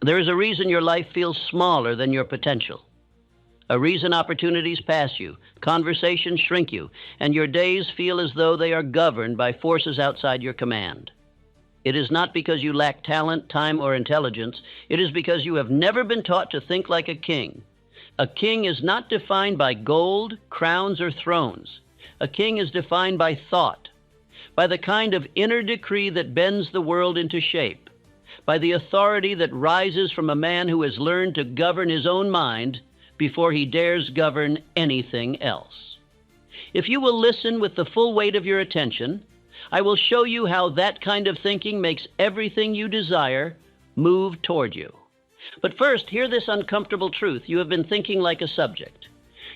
There is a reason your life feels smaller than your potential. A reason opportunities pass you, conversations shrink you, and your days feel as though they are governed by forces outside your command. It is not because you lack talent, time, or intelligence. It is because you have never been taught to think like a king. A king is not defined by gold, crowns, or thrones. A king is defined by thought, by the kind of inner decree that bends the world into shape, by the authority that rises from a man who has learned to govern his own mind before he dares govern anything else. If you will listen with the full weight of your attention, I will show you how that kind of thinking makes everything you desire move toward you. But first, hear this uncomfortable truth. You have been thinking like a subject.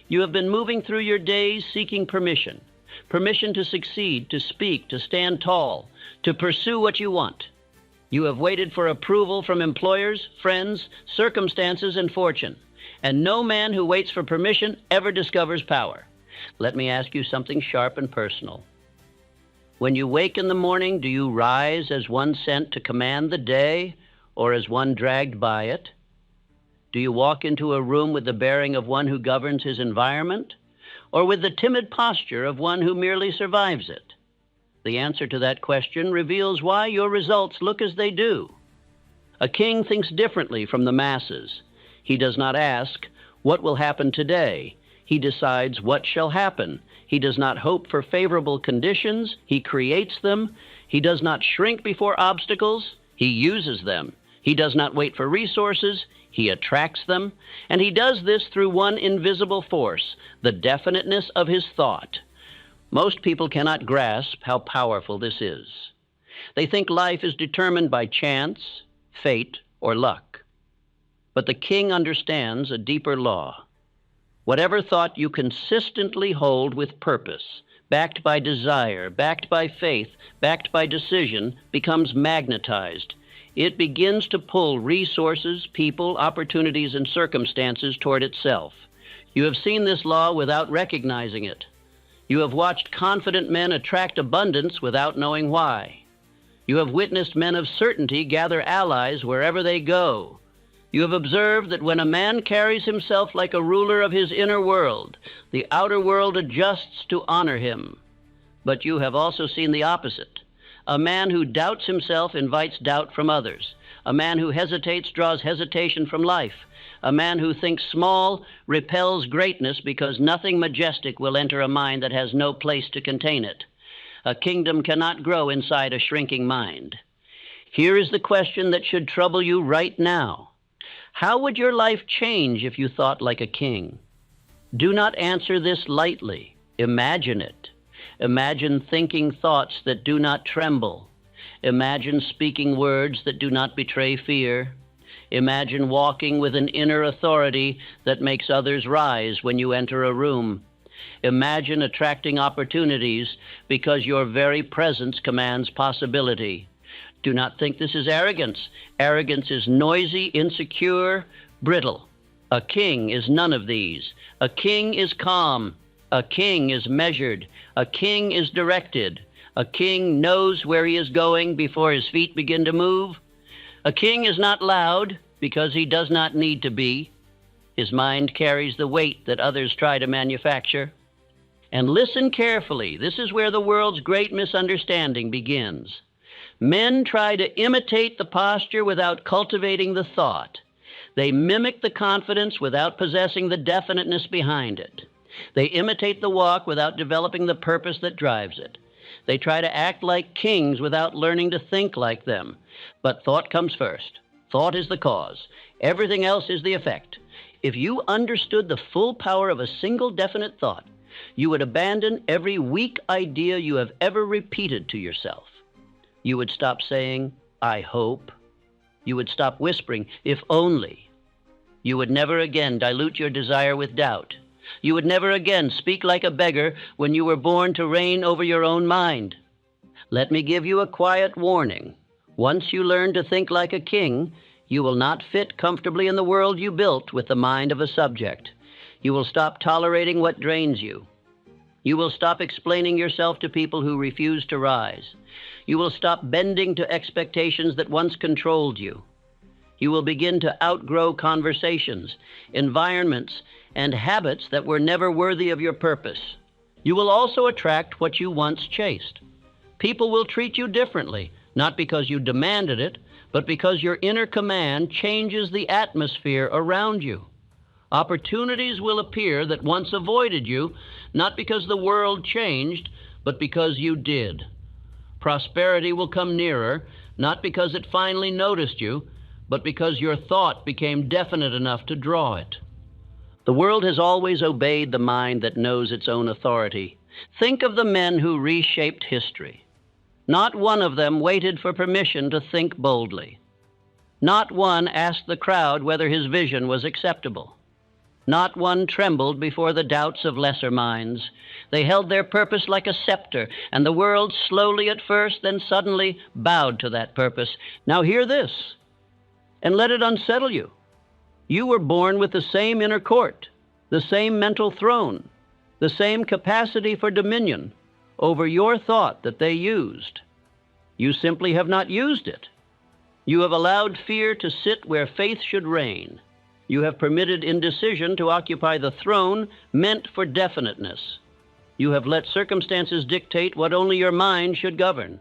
You have been moving through your days seeking permission. Permission to succeed, to speak, to stand tall, to pursue what you want. You have waited for approval from employers, friends, circumstances, and fortune. And no man who waits for permission ever discovers power. Let me ask you something sharp and personal. When you wake in the morning, do you rise as one sent to command the day, or as one dragged by it? Do you walk into a room with the bearing of one who governs his environment, or with the timid posture of one who merely survives it? The answer to that question reveals why your results look as they do. A king thinks differently from the masses. He does not ask, "What will happen today?" He decides what shall happen. He does not hope for favorable conditions. He creates them. He does not shrink before obstacles. He uses them. He does not wait for resources. He attracts them. And he does this through one invisible force, the definiteness of his thought. Most people cannot grasp how powerful this is. They think life is determined by chance, fate, or luck. But the king understands a deeper law. Whatever thought you consistently hold with purpose, backed by desire, backed by faith, backed by decision, becomes magnetized. It begins to pull resources, people, opportunities, and circumstances toward itself. You have seen this law without recognizing it. You have watched confident men attract abundance without knowing why. You have witnessed men of certainty gather allies wherever they go. You have observed that when a man carries himself like a ruler of his inner world, the outer world adjusts to honor him. But you have also seen the opposite. A man who doubts himself invites doubt from others. A man who hesitates draws hesitation from life. A man who thinks small repels greatness because nothing majestic will enter a mind that has no place to contain it. A kingdom cannot grow inside a shrinking mind. Here is the question that should trouble you right now. How would your life change if you thought like a king? Do not answer this lightly. Imagine it. Imagine thinking thoughts that do not tremble. Imagine speaking words that do not betray fear. Imagine walking with an inner authority that makes others rise when you enter a room. Imagine attracting opportunities because your very presence commands possibility. Do not think this is arrogance. Arrogance is noisy, insecure, brittle. A king is none of these. A king is calm. A king is measured. A king is directed. A king knows where he is going before his feet begin to move. A king is not loud because he does not need to be. His mind carries the weight that others try to manufacture. And listen carefully. This is where the world's great misunderstanding begins. Men try to imitate the posture without cultivating the thought. They mimic the confidence without possessing the definiteness behind it. They imitate the walk without developing the purpose that drives it. They try to act like kings without learning to think like them. But thought comes first. Thought is the cause. Everything else is the effect. If you understood the full power of a single definite thought, you would abandon every weak idea you have ever repeated to yourself. You would stop saying, "I hope." You would stop whispering, "If only." You would never again dilute your desire with doubt. You would never again speak like a beggar when you were born to reign over your own mind. Let me give you a quiet warning. Once you learn to think like a king, you will not fit comfortably in the world you built with the mind of a subject. You will stop tolerating what drains you. You will stop explaining yourself to people who refuse to rise. You will stop bending to expectations that once controlled you. You will begin to outgrow conversations, environments, and habits that were never worthy of your purpose. You will also attract what you once chased. People will treat you differently, not because you demanded it, but because your inner command changes the atmosphere around you. Opportunities will appear that once avoided you, not because the world changed, but because you did. Prosperity will come nearer, not because it finally noticed you, but because your thought became definite enough to draw it. The world has always obeyed the mind that knows its own authority. Think of the men who reshaped history. Not one of them waited for permission to think boldly. Not one asked the crowd whether his vision was acceptable. Not one trembled before the doubts of lesser minds. They held their purpose like a scepter, and the world slowly at first, then suddenly bowed to that purpose. Now hear this, and let it unsettle you. You were born with the same inner court, the same mental throne, the same capacity for dominion over your thought that they used. You simply have not used it. You have allowed fear to sit where faith should reign. You have permitted indecision to occupy the throne meant for definiteness. You have let circumstances dictate what only your mind should govern.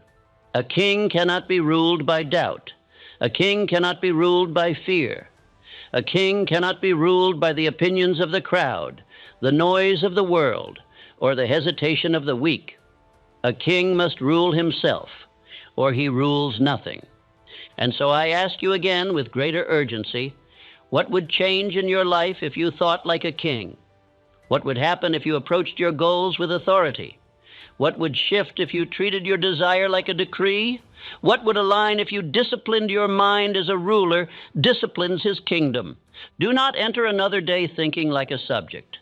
A king cannot be ruled by doubt. A king cannot be ruled by fear. A king cannot be ruled by the opinions of the crowd, the noise of the world, or the hesitation of the weak. A king must rule himself, or he rules nothing. And so I ask you again with greater urgency, what would change in your life if you thought like a king? What would happen if you approached your goals with authority? What would shift if you treated your desire like a decree? What would align if you disciplined your mind as a ruler disciplines his kingdom? Do not enter another day thinking like a subject.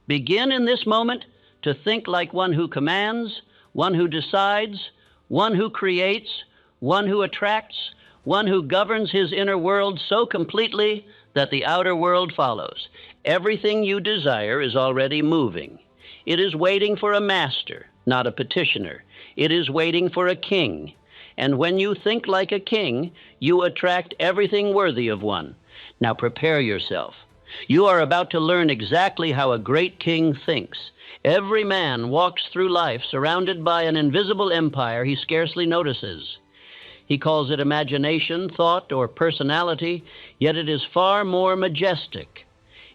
Begin in this moment to think like one who commands, one who decides, one who creates, one who attracts, one who governs his inner world so completely that the outer world follows. Everything you desire is already moving. It is waiting for a master, not a petitioner. It is waiting for a king. And when you think like a king, you attract everything worthy of one. Now prepare yourself. You are about to learn exactly how a great king thinks. Every man walks through life surrounded by an invisible empire he scarcely notices. He calls it imagination, thought, or personality, yet it is far more majestic.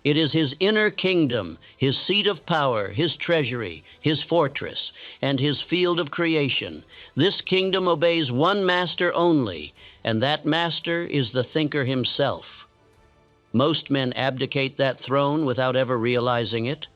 It is his inner kingdom, his seat of power, his treasury, his fortress, and his field of creation. This kingdom obeys one master only, and that master is the thinker himself. Most men abdicate that throne without ever realizing it.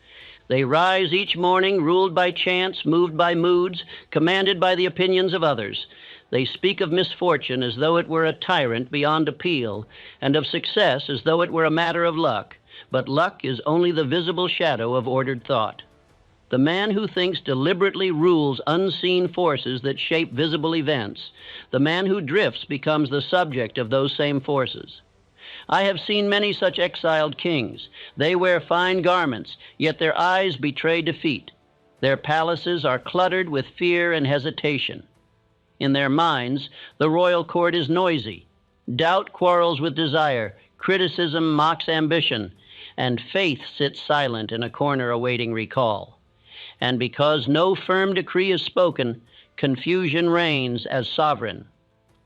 They rise each morning ruled by chance, moved by moods, commanded by the opinions of others. They speak of misfortune as though it were a tyrant beyond appeal, and of success as though it were a matter of luck. But luck is only the visible shadow of ordered thought. The man who thinks deliberately rules unseen forces that shape visible events. The man who drifts becomes the subject of those same forces. I have seen many such exiled kings. They wear fine garments, yet their eyes betray defeat. Their palaces are cluttered with fear and hesitation. In their minds, the royal court is noisy. Doubt quarrels with desire, criticism mocks ambition, and faith sits silent in a corner awaiting recall. And because no firm decree is spoken, confusion reigns as sovereign.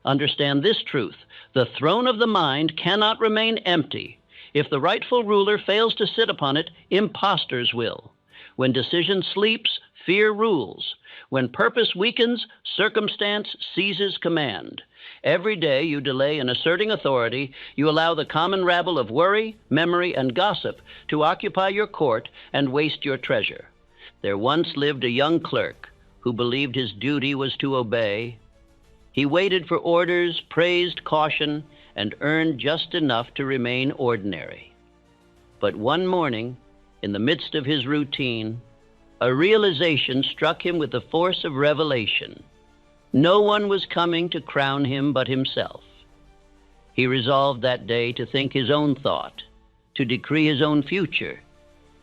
Understand this truth: the throne of the mind cannot remain empty. If the rightful ruler fails to sit upon it, impostors will. When decision sleeps, fear rules. When purpose weakens, circumstance seizes command. Every day you delay in asserting authority, you allow the common rabble of worry, memory, and gossip to occupy your court and waste your treasure. There once lived a young clerk who believed his duty was to obey. He waited for orders, praised caution, and earned just enough to remain ordinary. But one morning, in the midst of his routine, a realization struck him with the force of revelation. No one was coming to crown him but himself. He resolved that day to think his own thought, to decree his own future,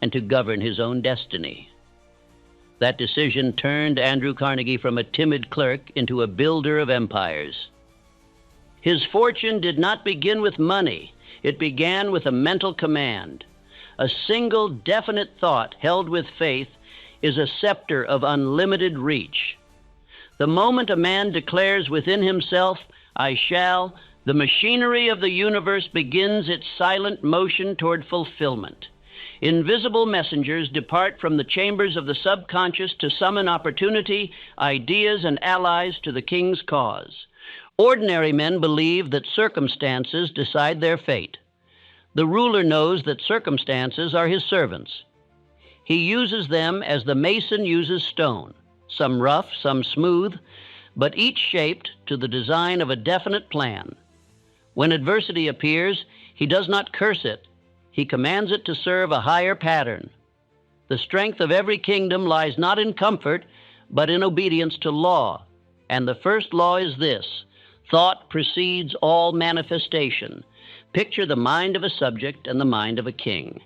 and to govern his own destiny. That decision turned Andrew Carnegie from a timid clerk into a builder of empires. His fortune did not begin with money. It began with a mental command. A single definite thought held with faith is a scepter of unlimited reach. The moment a man declares within himself, "I shall," the machinery of the universe begins its silent motion toward fulfillment. Invisible messengers depart from the chambers of the subconscious to summon opportunity, ideas, and allies to the king's cause. Ordinary men believe that circumstances decide their fate. The ruler knows that circumstances are his servants. He uses them as the mason uses stone, some rough, some smooth, but each shaped to the design of a definite plan. When adversity appears, he does not curse it. He commands it to serve a higher pattern. The strength of every kingdom lies not in comfort, but in obedience to law. And the first law is this: thought precedes all manifestation. Picture the mind of a subject and the mind of a king.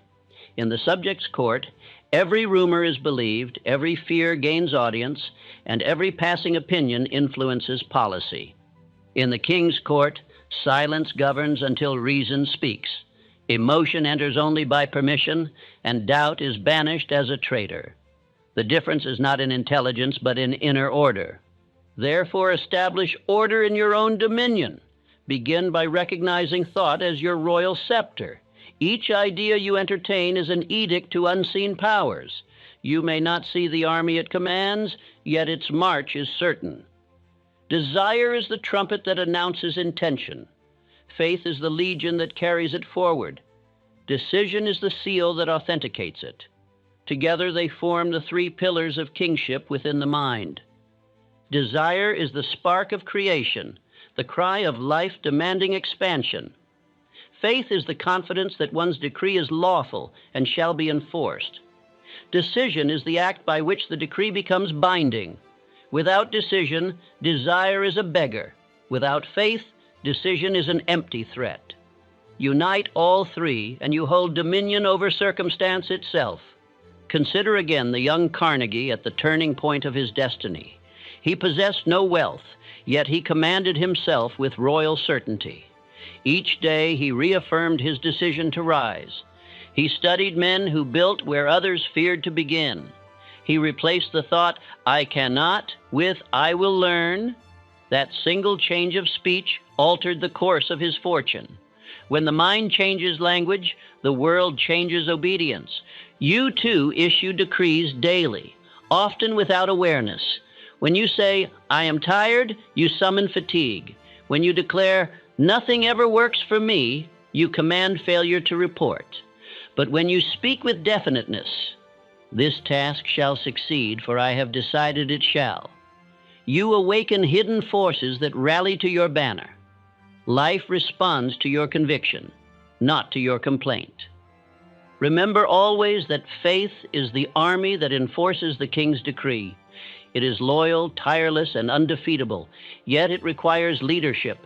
In the subject's court, every rumor is believed, every fear gains audience, and every passing opinion influences policy. In the king's court, silence governs until reason speaks. Emotion enters only by permission, and doubt is banished as a traitor. The difference is not in intelligence, but in inner order. Therefore, establish order in your own dominion. Begin by recognizing thought as your royal scepter. Each idea you entertain is an edict to unseen powers. You may not see the army it commands, yet its march is certain. Desire is the trumpet that announces intention. Faith is the legion that carries it forward. Decision is the seal that authenticates it. Together they form the three pillars of kingship within the mind. Desire is the spark of creation, the cry of life demanding expansion. Faith is the confidence that one's decree is lawful and shall be enforced. Decision is the act by which the decree becomes binding. Without decision, desire is a beggar. Without faith, decision is an empty threat. Unite all three, and you hold dominion over circumstance itself. Consider again the young Carnegie at the turning point of his destiny. He possessed no wealth, yet he commanded himself with royal certainty. Each day he reaffirmed his decision to rise. He studied men who built where others feared to begin. He replaced the thought, "I cannot," with "I will learn." That single change of speech altered the course of his fortune. When the mind changes language, the world changes obedience. You too issue decrees daily, often without awareness. When you say, "I am tired," you summon fatigue. When you declare, "Nothing ever works for me," you command failure to report. But when you speak with definiteness, "This task shall succeed, for I have decided it shall," you awaken hidden forces that rally to your banner. Life responds to your conviction, not to your complaint. Remember always that faith is the army that enforces the king's decree. It is loyal, tireless, and undefeatable, yet it requires leadership.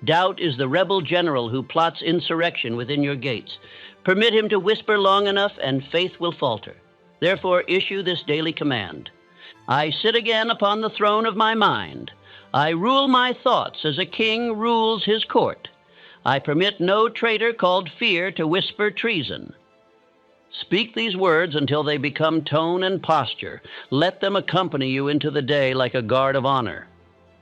Doubt is the rebel general who plots insurrection within your gates. Permit him to whisper long enough, and faith will falter. Therefore, issue this daily command: I sit again upon the throne of my mind. I rule my thoughts as a king rules his court. I permit no traitor called fear to whisper treason. Speak these words until they become tone and posture. Let them accompany you into the day like a guard of honor.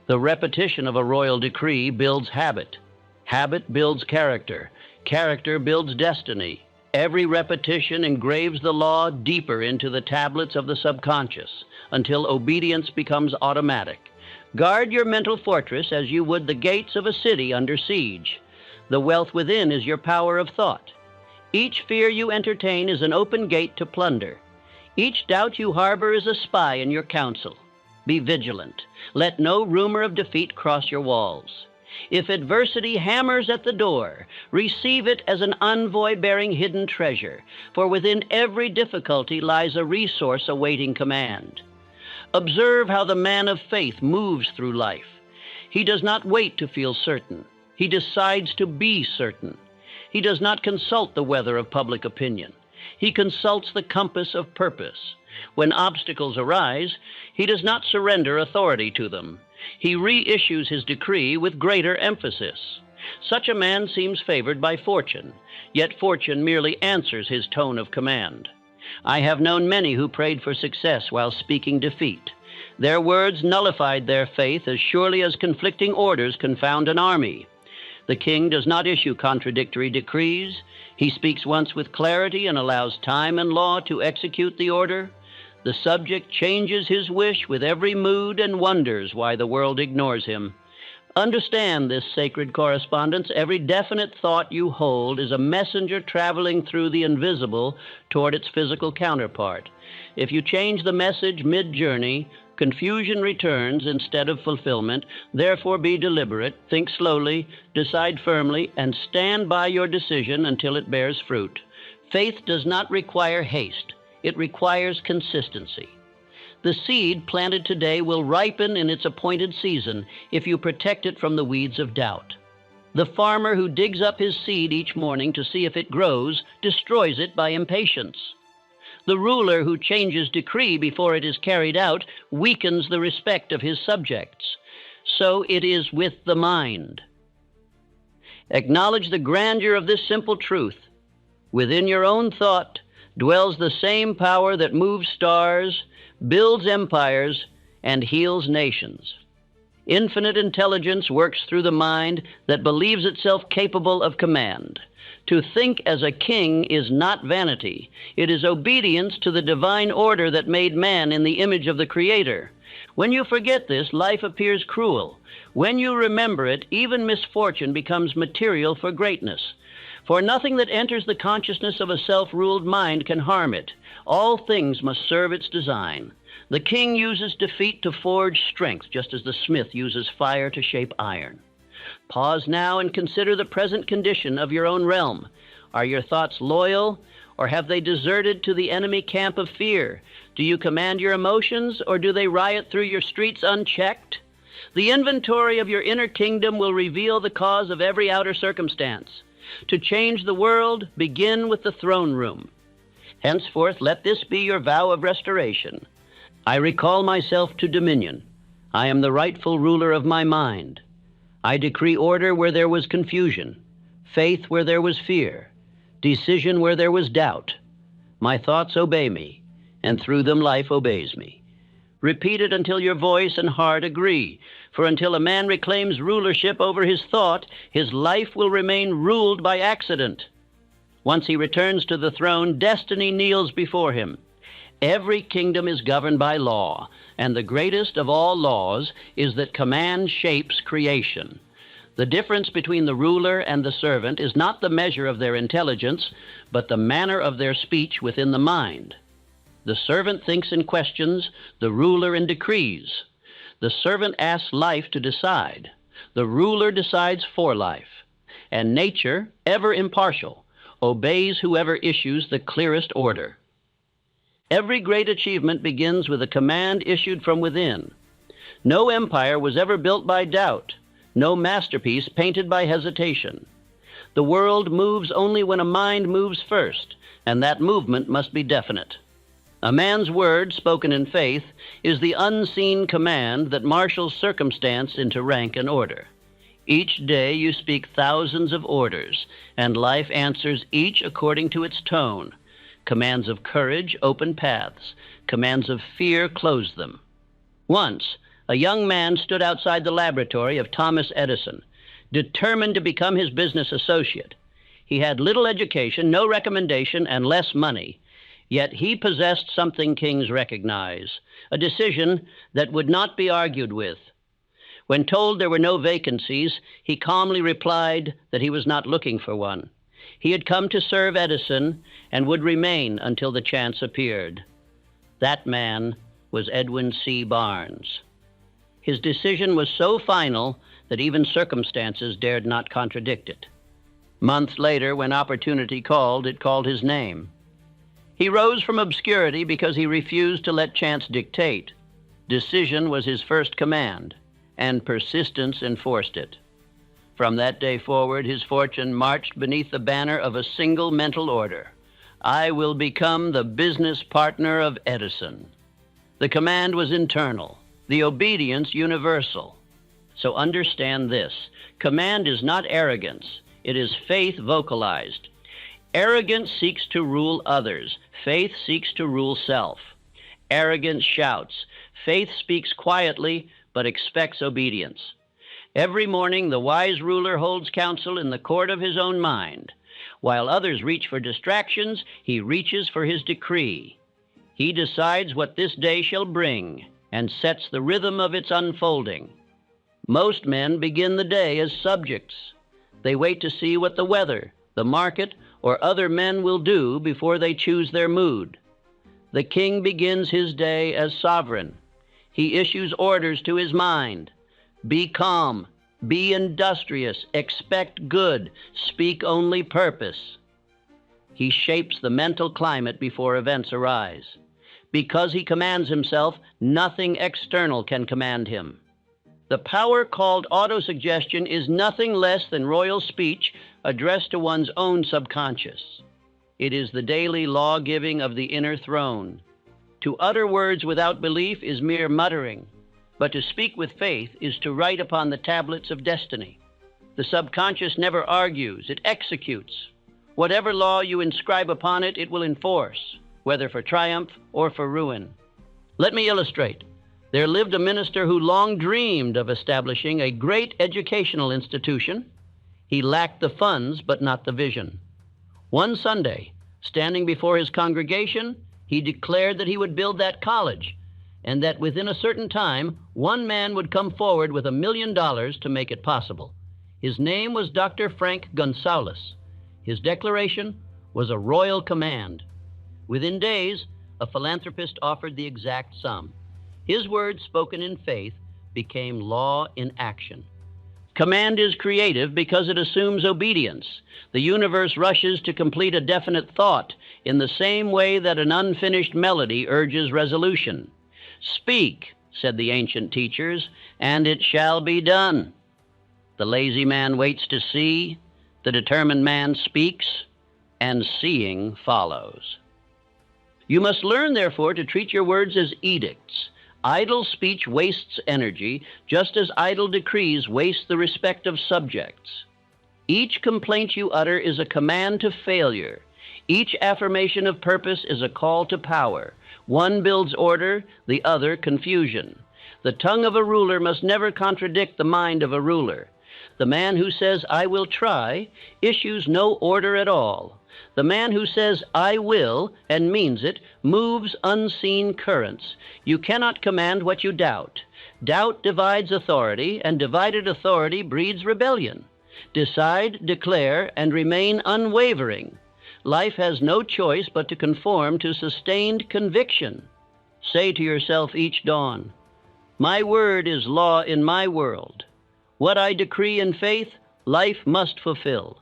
The repetition of a royal decree builds habit. Habit builds character. Character builds destiny. Every repetition engraves the law deeper into the tablets of the subconscious until obedience becomes automatic. Guard your mental fortress as you would the gates of a city under siege. The wealth within is your power of thought. Each fear you entertain is an open gate to plunder. Each doubt you harbor is a spy in your counsel. Be vigilant. Let no rumor of defeat cross your walls. If adversity hammers at the door, receive it as an envoy bearing hidden treasure, for within every difficulty lies a resource awaiting command. Observe how the man of faith moves through life. He does not wait to feel certain. He decides to be certain. He does not consult the weather of public opinion. He consults the compass of purpose. When obstacles arise, he does not surrender authority to them. He reissues his decree with greater emphasis. Such a man seems favored by fortune, yet fortune merely answers his tone of command. I have known many who prayed for success while speaking defeat. Their words nullified their faith as surely as conflicting orders confound an army. The king does not issue contradictory decrees. He speaks once with clarity and allows time and law to execute the order. The subject changes his wish with every mood and wonders why the world ignores him. Understand this sacred correspondence. Every definite thought you hold is a messenger traveling through the invisible toward its physical counterpart. If you change the message mid-journey, confusion returns instead of fulfillment. Therefore, be deliberate, think slowly, decide firmly, and stand by your decision until it bears fruit. Faith does not require haste. It requires consistency. The seed planted today will ripen in its appointed season if you protect it from the weeds of doubt. The farmer who digs up his seed each morning to see if it grows destroys it by impatience. The ruler who changes decree before it is carried out weakens the respect of his subjects. So it is with the mind. Acknowledge the grandeur of this simple truth. Within your own thought dwells the same power that moves stars, builds empires, and heals nations. Infinite intelligence works through the mind that believes itself capable of command. To think as a king is not vanity. It is obedience to the divine order that made man in the image of the Creator. When you forget this, life appears cruel. When you remember it, even misfortune becomes material for greatness. For nothing that enters the consciousness of a self-ruled mind can harm it. All things must serve its design. The king uses defeat to forge strength, just as the smith uses fire to shape iron. Pause now and consider the present condition of your own realm. Are your thoughts loyal, or have they deserted to the enemy camp of fear? Do you command your emotions, or do they riot through your streets unchecked? The inventory of your inner kingdom will reveal the cause of every outer circumstance. To change the world, begin with the throne room. Henceforth, let this be your vow of restoration. I recall myself to dominion. I am the rightful ruler of my mind. I decree order where there was confusion, faith where there was fear, decision where there was doubt. My thoughts obey me, and through them life obeys me. Repeat it until your voice and heart agree, for until a man reclaims rulership over his thought, his life will remain ruled by accident. Once he returns to the throne, destiny kneels before him. Every kingdom is governed by law, and the greatest of all laws is that command shapes creation. The difference between the ruler and the servant is not the measure of their intelligence, but the manner of their speech within the mind. The servant thinks in questions, the ruler in decrees. The servant asks life to decide. The ruler decides for life. And nature, ever impartial, obeys whoever issues the clearest order. Every great achievement begins with a command issued from within. No empire was ever built by doubt, no masterpiece painted by hesitation. The world moves only when a mind moves first, and that movement must be definite. A man's word, spoken in faith, is the unseen command that marshals circumstance into rank and order. Each day you speak thousands of orders, and life answers each according to its tone. Commands of courage open paths. Commands of fear close them. Once, a young man stood outside the laboratory of Thomas Edison, determined to become his business associate. He had little education, no recommendation, and less money. Yet he possessed something kings recognize, a decision that would not be argued with. When told there were no vacancies, he calmly replied that he was not looking for one. He had come to serve Edison and would remain until the chance appeared. That man was Edwin C. Barnes. His decision was so final that even circumstances dared not contradict it. Months later, when opportunity called, it called his name. He rose from obscurity because he refused to let chance dictate. Decision was his first command, and persistence enforced it. From that day forward, his fortune marched beneath the banner of a single mental order. I will become the business partner of Edison. The command was internal. the obedience universal. So understand this. Command is not arrogance. It is faith vocalized. Arrogance seeks to rule others. Faith seeks to rule self. Arrogance shouts. Faith speaks quietly, but expects obedience. Every morning, the wise ruler holds counsel in the court of his own mind. While others reach for distractions, he reaches for his decree. He decides what this day shall bring and sets the rhythm of its unfolding. Most men begin the day as subjects. They wait to see what the weather, the market, or other men will do before they choose their mood. The king begins his day as sovereign. He issues orders to his mind. Be calm, be industrious, expect good, speak only purpose. He shapes the mental climate before events arise. Because he commands himself, nothing external can command him. The power called autosuggestion is nothing less than royal speech addressed to one's own subconscious. It is the daily law-giving of the inner throne. To utter words without belief is mere muttering, but to speak with faith is to write upon the tablets of destiny. The subconscious never argues, it executes. Whatever law you inscribe upon it, it will enforce, whether for triumph or for ruin. Let me illustrate. There lived a minister who long dreamed of establishing a great educational institution. He lacked the funds, but not the vision. One Sunday, standing before his congregation, he declared that he would build that college, and that within a certain time, one man would come forward with $1 million to make it possible. His name was Dr. Frank Gonsalves. His declaration was a royal command. Within days, a philanthropist offered the exact sum. His words, spoken in faith, became law in action. Command is creative because it assumes obedience. The universe rushes to complete a definite thought in the same way that an unfinished melody urges resolution. Speak, said the ancient teachers, and it shall be done. The lazy man waits to see, the determined man speaks, and seeing follows. You must learn, therefore, to treat your words as edicts. Idle speech wastes energy, just as idle decrees waste the respect of subjects. Each complaint you utter is a command to failure. Each affirmation of purpose is a call to power. One builds order, the other confusion. The tongue of a ruler must never contradict the mind of a ruler. The man who says, "I will try," issues no order at all. The man who says, "I will," and means it, moves unseen currents. You cannot command what you doubt. Doubt divides authority, and divided authority breeds rebellion. Decide, declare, and remain unwavering. Life has no choice but to conform to sustained conviction. Say to yourself each dawn, "My word is law in my world. What I decree in faith, life must fulfill."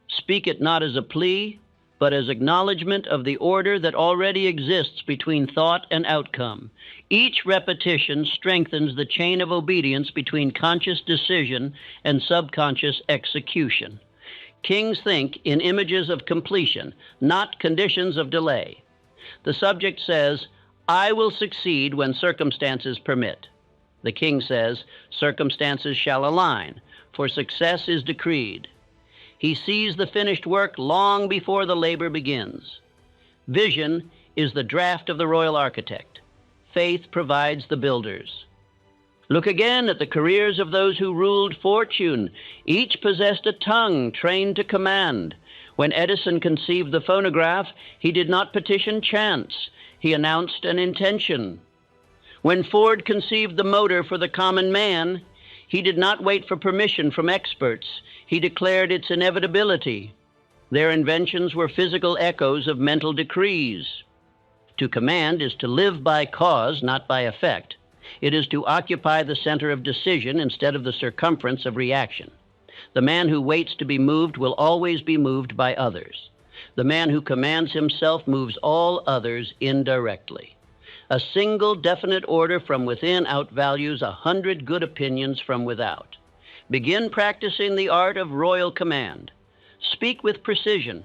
Speak it not as a plea, but as acknowledgement of the order that already exists between thought and outcome. Each repetition strengthens the chain of obedience between conscious decision and subconscious execution. Kings think in images of completion, not conditions of delay. The subject says, "I will succeed when circumstances permit." The king says, "Circumstances shall align, for success is decreed." He sees the finished work long before the labor begins. Vision is the draft of the royal architect. Faith provides the builders. Look again at the careers of those who ruled fortune. Each possessed a tongue trained to command. When Edison conceived the phonograph, he did not petition chance. He announced an intention. When Ford conceived the motor for the common man, he did not wait for permission from experts. He declared its inevitability. Their inventions were physical echoes of mental decrees. To command is to live by cause, not by effect. It is to occupy the center of decision instead of the circumference of reaction. The man who waits to be moved will always be moved by others. The man who commands himself moves all others indirectly. A single definite order from within outvalues 100 good opinions from without. Begin practicing the art of royal command. Speak with precision.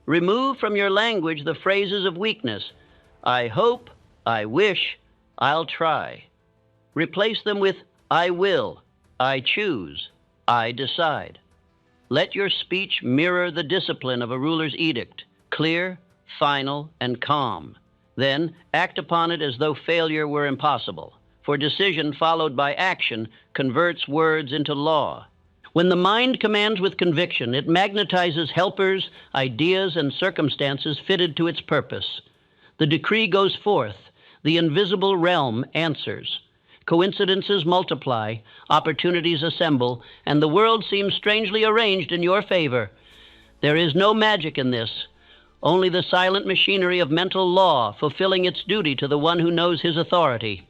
Remove from your language the phrases of weakness. "I hope," "I wish," "I'll try." Replace them with I will, I choose, I decide. Let your speech mirror the discipline of a ruler's edict, clear, final, and calm. Then act upon it as though failure were impossible, for decision followed by action converts words into law. When the mind commands with conviction, it magnetizes helpers, ideas, and circumstances fitted to its purpose. The decree goes forth, the invisible realm answers. Coincidences multiply, opportunities assemble, and the world seems strangely arranged in your favor. There is no magic in this, only the silent machinery of mental law fulfilling its duty to the one who knows his authority.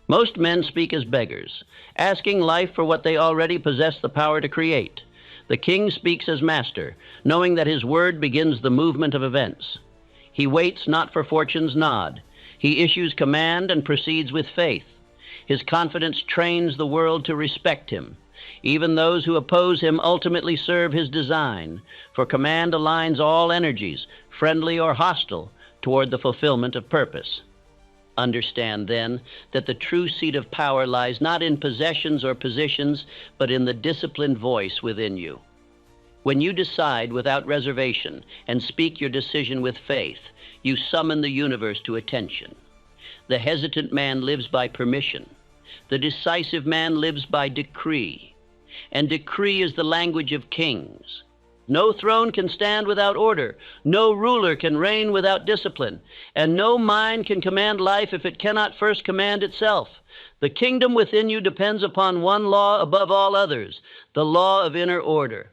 Most men speak as beggars, asking life for what they already possess the power to create. The king speaks as master, knowing that his word begins the movement of events. He waits not for fortune's nod. He issues command and proceeds with faith. His confidence trains the world to respect him. Even those who oppose him ultimately serve his design, for command aligns all energies, friendly or hostile, toward the fulfillment of purpose. Understand, then, that the true seat of power lies not in possessions or positions, but in the disciplined voice within you. When you decide without reservation and speak your decision with faith, you summon the universe to attention. The hesitant man lives by permission. The decisive man lives by decree. And decree is the language of kings. No throne can stand without order. No ruler can reign without discipline. And no mind can command life if it cannot first command itself. The kingdom within you depends upon one law above all others, the law of inner order.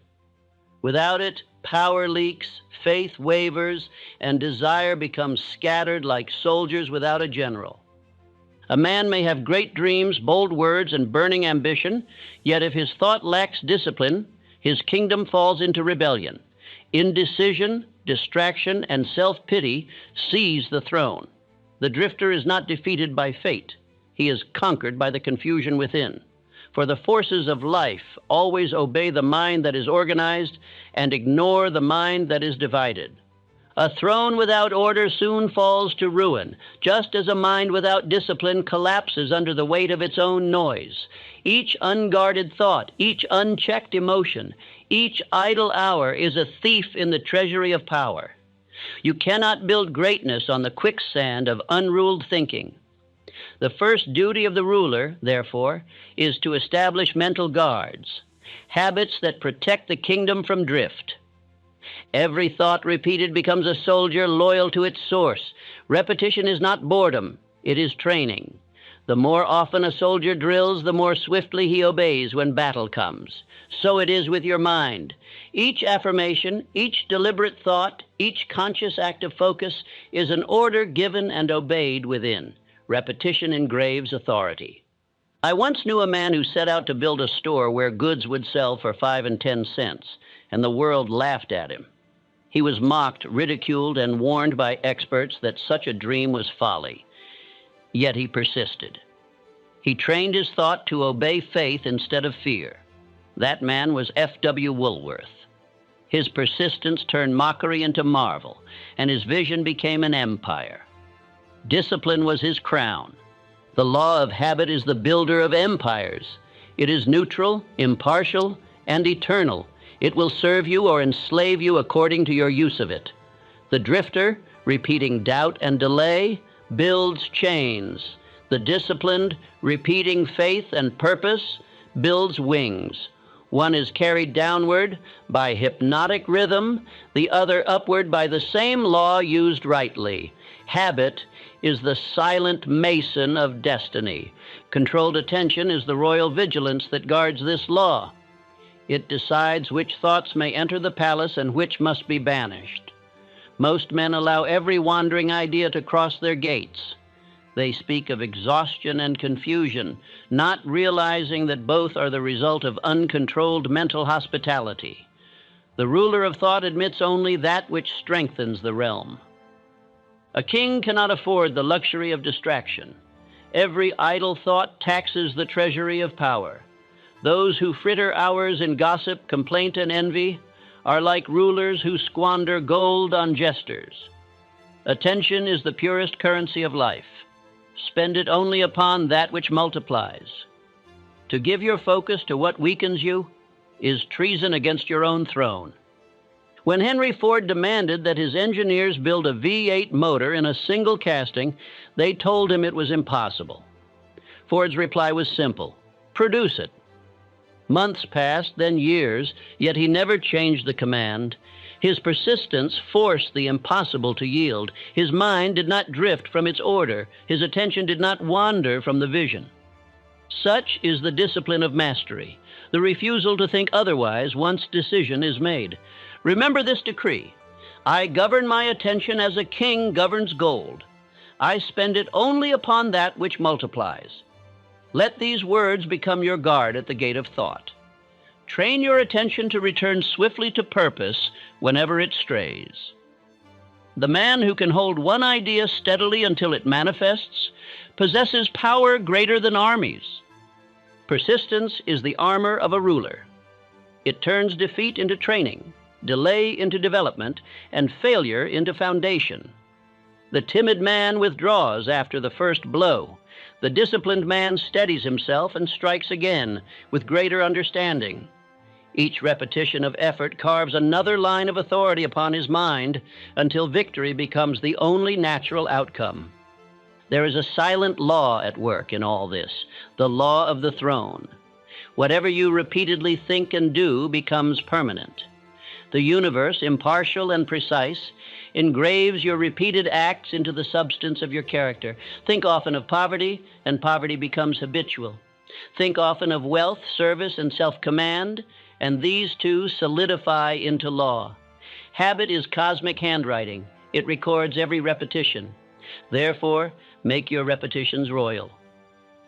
Without it, power leaks, faith wavers, and desire becomes scattered like soldiers without a general. A man may have great dreams, bold words, and burning ambition, yet if his thought lacks discipline, his kingdom falls into rebellion. Indecision, distraction, and self-pity seize the throne. The drifter is not defeated by fate. He is conquered by the confusion within. For the forces of life always obey the mind that is organized and ignore the mind that is divided. A throne without order soon falls to ruin, just as a mind without discipline collapses under the weight of its own noise. Each unguarded thought, each unchecked emotion, each idle hour is a thief in the treasury of power. You cannot build greatness on the quicksand of unruled thinking. The first duty of the ruler, therefore, is to establish mental guards, habits that protect the kingdom from drift. Every thought repeated becomes a soldier loyal to its source. Repetition is not boredom, it is training. The more often a soldier drills, the more swiftly he obeys when battle comes. So it is with your mind. Each affirmation, each deliberate thought, each conscious act of focus is an order given and obeyed within. Repetition engraves authority. I once knew a man who set out to build a store where goods would sell for 5 and 10 cents, and the world laughed at him. He was mocked, ridiculed, and warned by experts that such a dream was folly. Yet he persisted. He trained his thought to obey faith instead of fear. That man was F.W. Woolworth. His persistence turned mockery into marvel, and his vision became an empire. Discipline was his crown. The law of habit is the builder of empires. It is neutral, impartial, and eternal. It will serve you or enslave you according to your use of it. The drifter, repeating doubt and delay, builds chains. The disciplined, repeating faith and purpose, builds wings. One is carried downward by hypnotic rhythm, the other upward by the same law used rightly. Habit is the silent mason of destiny. Controlled attention is the royal vigilance that guards this law. It decides which thoughts may enter the palace and which must be banished. Most men allow every wandering idea to cross their gates. They speak of exhaustion and confusion, not realizing that both are the result of uncontrolled mental hospitality. The ruler of thought admits only that which strengthens the realm. A king cannot afford the luxury of distraction. Every idle thought taxes the treasury of power. Those who fritter hours in gossip, complaint, and envy are like rulers who squander gold on jesters. Attention is the purest currency of life. Spend it only upon that which multiplies. To give your focus to what weakens you is treason against your own throne. When Henry Ford demanded that his engineers build a V8 motor in a single casting, they told him it was impossible. Ford's reply was simple: produce it. Months passed, then years, yet he never changed the command. His persistence forced the impossible to yield. His mind did not drift from its order. His attention did not wander from the vision. Such is the discipline of mastery, the refusal to think otherwise once decision is made. Remember this decree: I govern my attention as a king governs gold. I spend it only upon that which multiplies. Let these words become your guard at the gate of thought. Train your attention to return swiftly to purpose whenever it strays. The man who can hold one idea steadily until it manifests possesses power greater than armies. Persistence is the armor of a ruler. It turns defeat into training, delay into development, and failure into foundation. The timid man withdraws after the first blow. The disciplined man steadies himself and strikes again with greater understanding. Each repetition of effort carves another line of authority upon his mind until victory becomes the only natural outcome. There is a silent law at work in all this, the law of the throne. Whatever you repeatedly think and do becomes permanent. The universe, impartial and precise, engraves your repeated acts into the substance of your character. Think often of poverty, and poverty becomes habitual. Think often of wealth, service, and self-command, and these two solidify into law. Habit is cosmic handwriting. It records every repetition. Therefore, make your repetitions royal.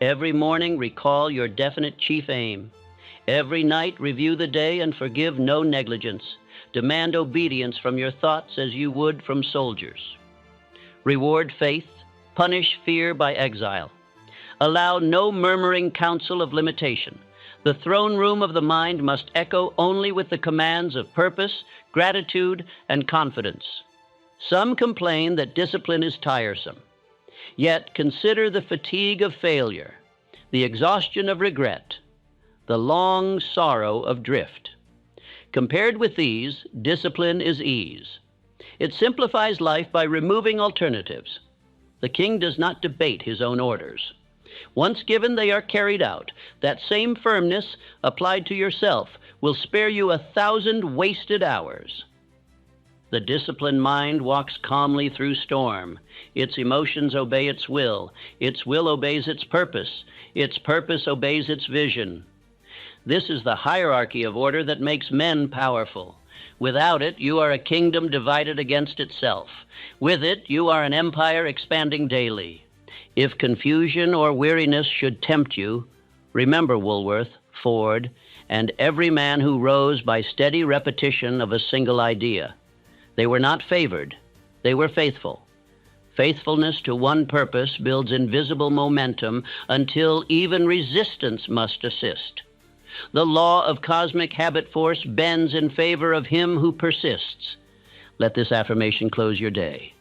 Every morning, recall your definite chief aim. Every night, review the day and forgive no negligence. Demand obedience from your thoughts as you would from soldiers. Reward faith, punish fear by exile. Allow no murmuring counsel of limitation. The throne room of the mind must echo only with the commands of purpose, gratitude, and confidence. Some complain that discipline is tiresome. Yet consider the fatigue of failure, the exhaustion of regret, the long sorrow of drift. Compared with these, discipline is ease. It simplifies life by removing alternatives. The king does not debate his own orders. Once given, they are carried out. That same firmness applied to yourself will spare you 1,000 wasted hours. The disciplined mind walks calmly through storm. Its emotions obey its will obeys its purpose obeys its vision. This is the hierarchy of order that makes men powerful. Without it, you are a kingdom divided against itself. With it, you are an empire expanding daily. If confusion or weariness should tempt you, remember Woolworth, Ford, and every man who rose by steady repetition of a single idea. They were not favored. They were faithful. Faithfulness to one purpose builds invisible momentum until even resistance must assist. The law of cosmic habit force bends in favor of him who persists. Let this affirmation close your day.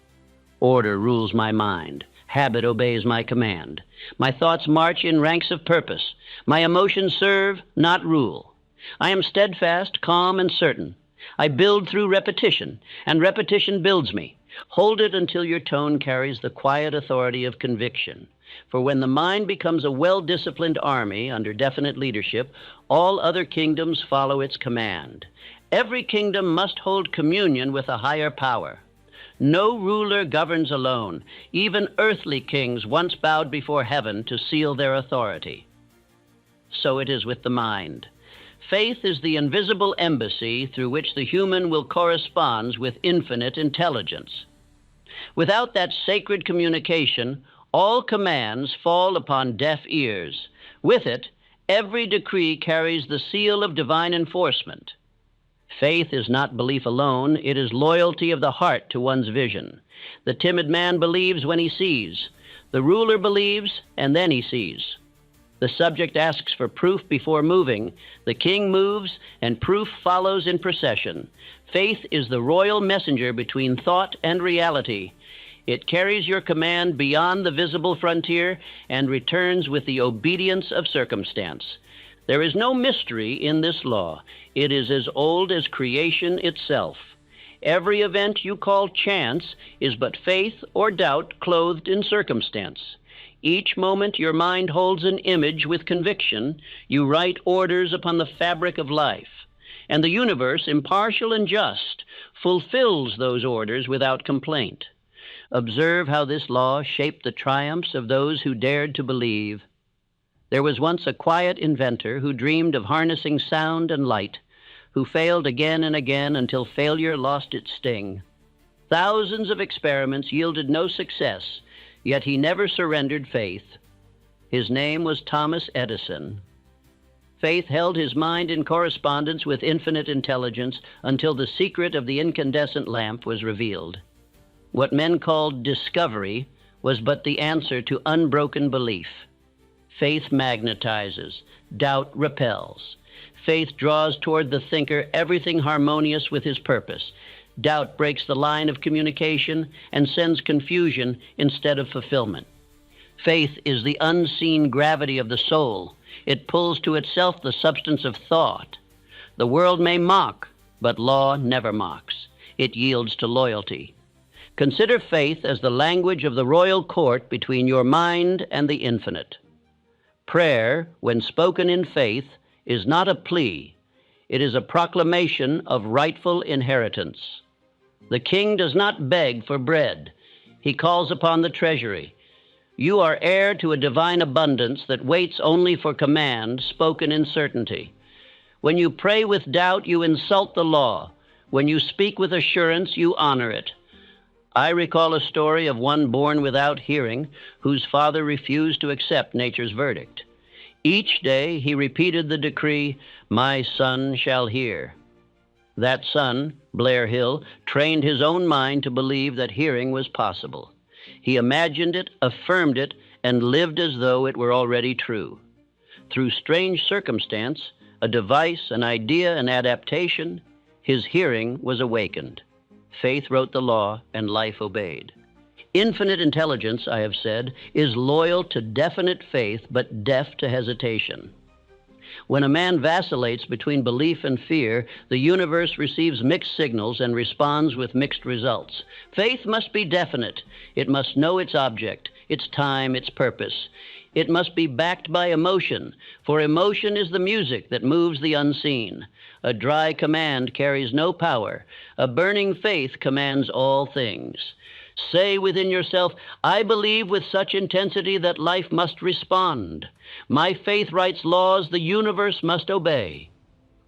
Order rules my mind. Habit obeys my command. My thoughts march in ranks of purpose. My emotions serve, not rule. I am steadfast, calm, and certain. I build through repetition, and repetition builds me. Hold it until your tone carries the quiet authority of conviction. For when the mind becomes a well-disciplined army under definite leadership, all other kingdoms follow its command. Every kingdom must hold communion with a higher power. No ruler governs alone. Even earthly kings once bowed before heaven to seal their authority. So it is with the mind. Faith is the invisible embassy through which the human will correspond with infinite intelligence. Without that sacred communication, all commands fall upon deaf ears. With it, every decree carries the seal of divine enforcement. Faith is not belief alone, it is loyalty of the heart to one's vision. The timid man believes when he sees. The ruler believes, and then he sees. The subject asks for proof before moving. The king moves, and proof follows in procession. Faith is the royal messenger between thought and reality. It carries your command beyond the visible frontier and returns with the obedience of circumstance. There is no mystery in this law. It is as old as creation itself. Every event you call chance is but faith or doubt clothed in circumstance. Each moment your mind holds an image with conviction, you write orders upon the fabric of life. And the universe, impartial and just, fulfills those orders without complaint. Observe how this law shaped the triumphs of those who dared to believe. There was once a quiet inventor who dreamed of harnessing sound and light, who failed again and again until failure lost its sting. Thousands of experiments yielded no success, yet he never surrendered faith. His name was Thomas Edison. Faith held his mind in correspondence with infinite intelligence until the secret of the incandescent lamp was revealed. What men called discovery was but the answer to unbroken belief. Faith magnetizes, doubt repels. Faith draws toward the thinker everything harmonious with his purpose. Doubt breaks the line of communication and sends confusion instead of fulfillment. Faith is the unseen gravity of the soul. It pulls to itself the substance of thought. The world may mock, but law never mocks. It yields to loyalty. Consider faith as the language of the royal court between your mind and the infinite. Prayer, when spoken in faith, is not a plea. It is a proclamation of rightful inheritance. The king does not beg for bread. He calls upon the treasury. You are heir to a divine abundance that waits only for command spoken in certainty. When you pray with doubt, you insult the law. When you speak with assurance, you honor it. I recall a story of one born without hearing, whose father refused to accept nature's verdict. Each day he repeated the decree, "My son shall hear." That son, Blair Hill, trained his own mind to believe that hearing was possible. He imagined it, affirmed it, and lived as though it were already true. Through strange circumstance, a device, an idea, an adaptation, his hearing was awakened. Faith wrote the law, and life obeyed. Infinite intelligence, I have said, is loyal to definite faith, but deaf to hesitation. When a man vacillates between belief and fear, the universe receives mixed signals and responds with mixed results. Faith must be definite. It must know its object, its time, its purpose. It must be backed by emotion, for emotion is the music that moves the unseen. A dry command carries no power. A burning faith commands all things. Say within yourself, "I believe with such intensity that life must respond. My faith writes laws the universe must obey."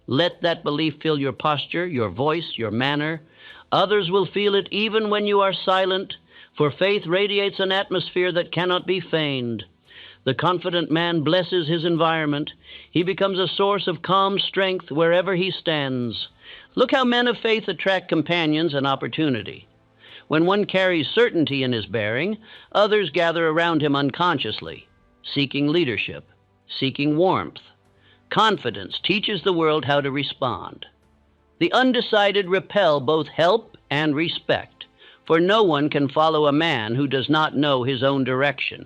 Let that belief fill your posture, your voice, your manner. Others will feel it even when you are silent, for faith radiates an atmosphere that cannot be feigned. The confident man blesses his environment. He becomes a source of calm strength wherever he stands. Look how men of faith attract companions and opportunity. When one carries certainty in his bearing, others gather around him unconsciously, seeking leadership, seeking warmth. Confidence teaches the world how to respond. The undecided repel both help and respect, for no one can follow a man who does not know his own direction.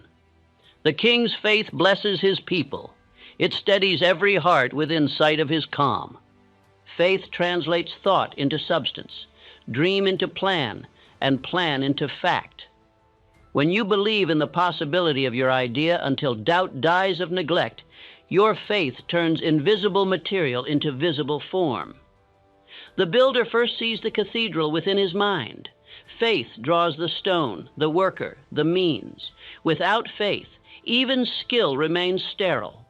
The king's faith blesses his people. It steadies every heart within sight of his calm. Faith translates thought into substance, dream into plan, and plan into fact. When you believe in the possibility of your idea until doubt dies of neglect, your faith turns invisible material into visible form. The builder first sees the cathedral within his mind. Faith draws the stone, the worker, the means. Without faith, even skill remains sterile.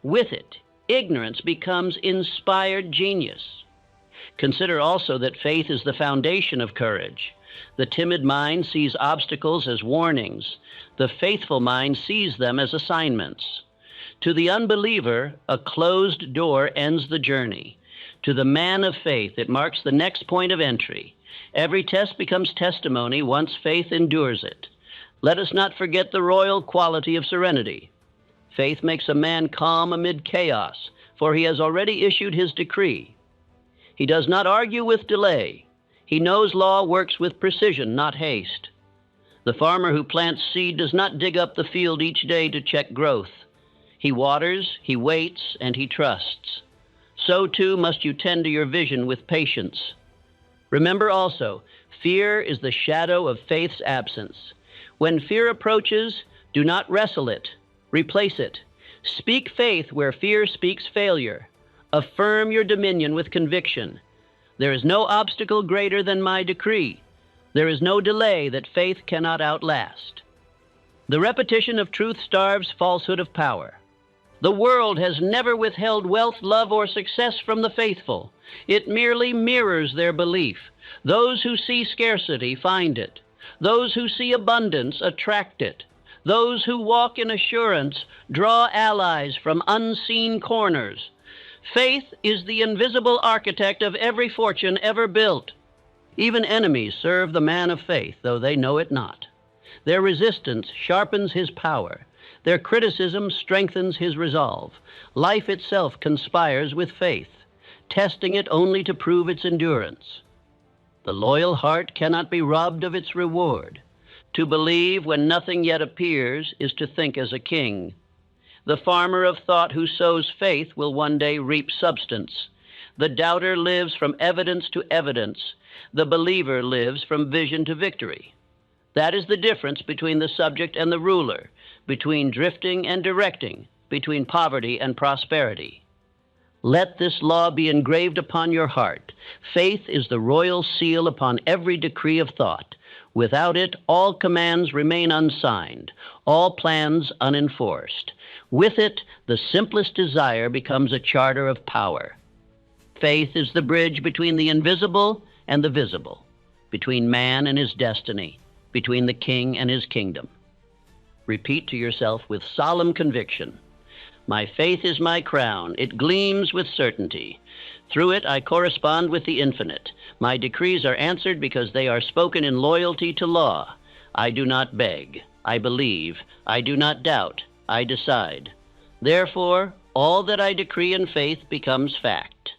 With it, ignorance becomes inspired genius. Consider also that faith is the foundation of courage. The timid mind sees obstacles as warnings. The faithful mind sees them as assignments. To the unbeliever, a closed door ends the journey. To the man of faith, it marks the next point of entry. Every test becomes testimony once faith endures it. Let us not forget the royal quality of serenity. Faith makes a man calm amid chaos, for he has already issued his decree. He does not argue with delay. He knows law works with precision, not haste. The farmer who plants seed does not dig up the field each day to check growth. He waters, he waits, and he trusts. So too must you tend to your vision with patience. Remember also, fear is the shadow of faith's absence. When fear approaches, do not wrestle it, replace it. Speak faith where fear speaks failure. Affirm your dominion with conviction. There is no obstacle greater than my decree. There is no delay that faith cannot outlast. The repetition of truth starves falsehood of power. The world has never withheld wealth, love, or success from the faithful. It merely mirrors their belief. Those who see scarcity find it. Those who see abundance attract it. Those who walk in assurance draw allies from unseen corners. Faith is the invisible architect of every fortune ever built. Even enemies serve the man of faith, though they know it not. Their resistance sharpens his power. Their criticism strengthens his resolve. Life itself conspires with faith, testing it only to prove its endurance. The loyal heart cannot be robbed of its reward. To believe when nothing yet appears is to think as a king. The farmer of thought who sows faith will one day reap substance. The doubter lives from evidence to evidence. The believer lives from vision to victory. That is the difference between the subject and the ruler, between drifting and directing, between poverty and prosperity. Let this law be engraved upon your heart. Faith is the royal seal upon every decree of thought. Without it, all commands remain unsigned, all plans unenforced. With it, the simplest desire becomes a charter of power. Faith is the bridge between the invisible and the visible, between man and his destiny, between the king and his kingdom. Repeat to yourself with solemn conviction, "My faith is my crown. It gleams with certainty. Through it I correspond with the infinite. My decrees are answered because they are spoken in loyalty to law. I do not beg. I believe. I do not doubt. I decide. Therefore, all that I decree in faith becomes fact."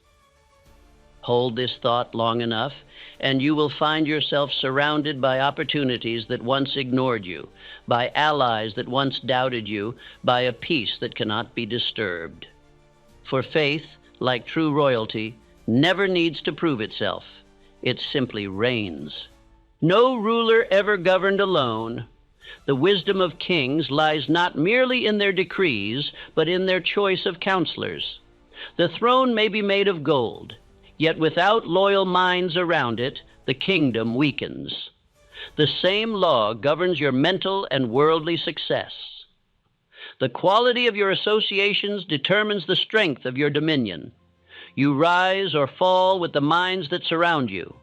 Hold this thought long enough, and you will find yourself surrounded by opportunities that once ignored you, by allies that once doubted you, by a peace that cannot be disturbed. For faith, like true royalty, never needs to prove itself. It simply reigns. No ruler ever governed alone. The wisdom of kings lies not merely in their decrees, but in their choice of counselors. The throne may be made of gold, yet without loyal minds around it, the kingdom weakens. The same law governs your mental and worldly success. The quality of your associations determines the strength of your dominion. You rise or fall with the minds that surround you.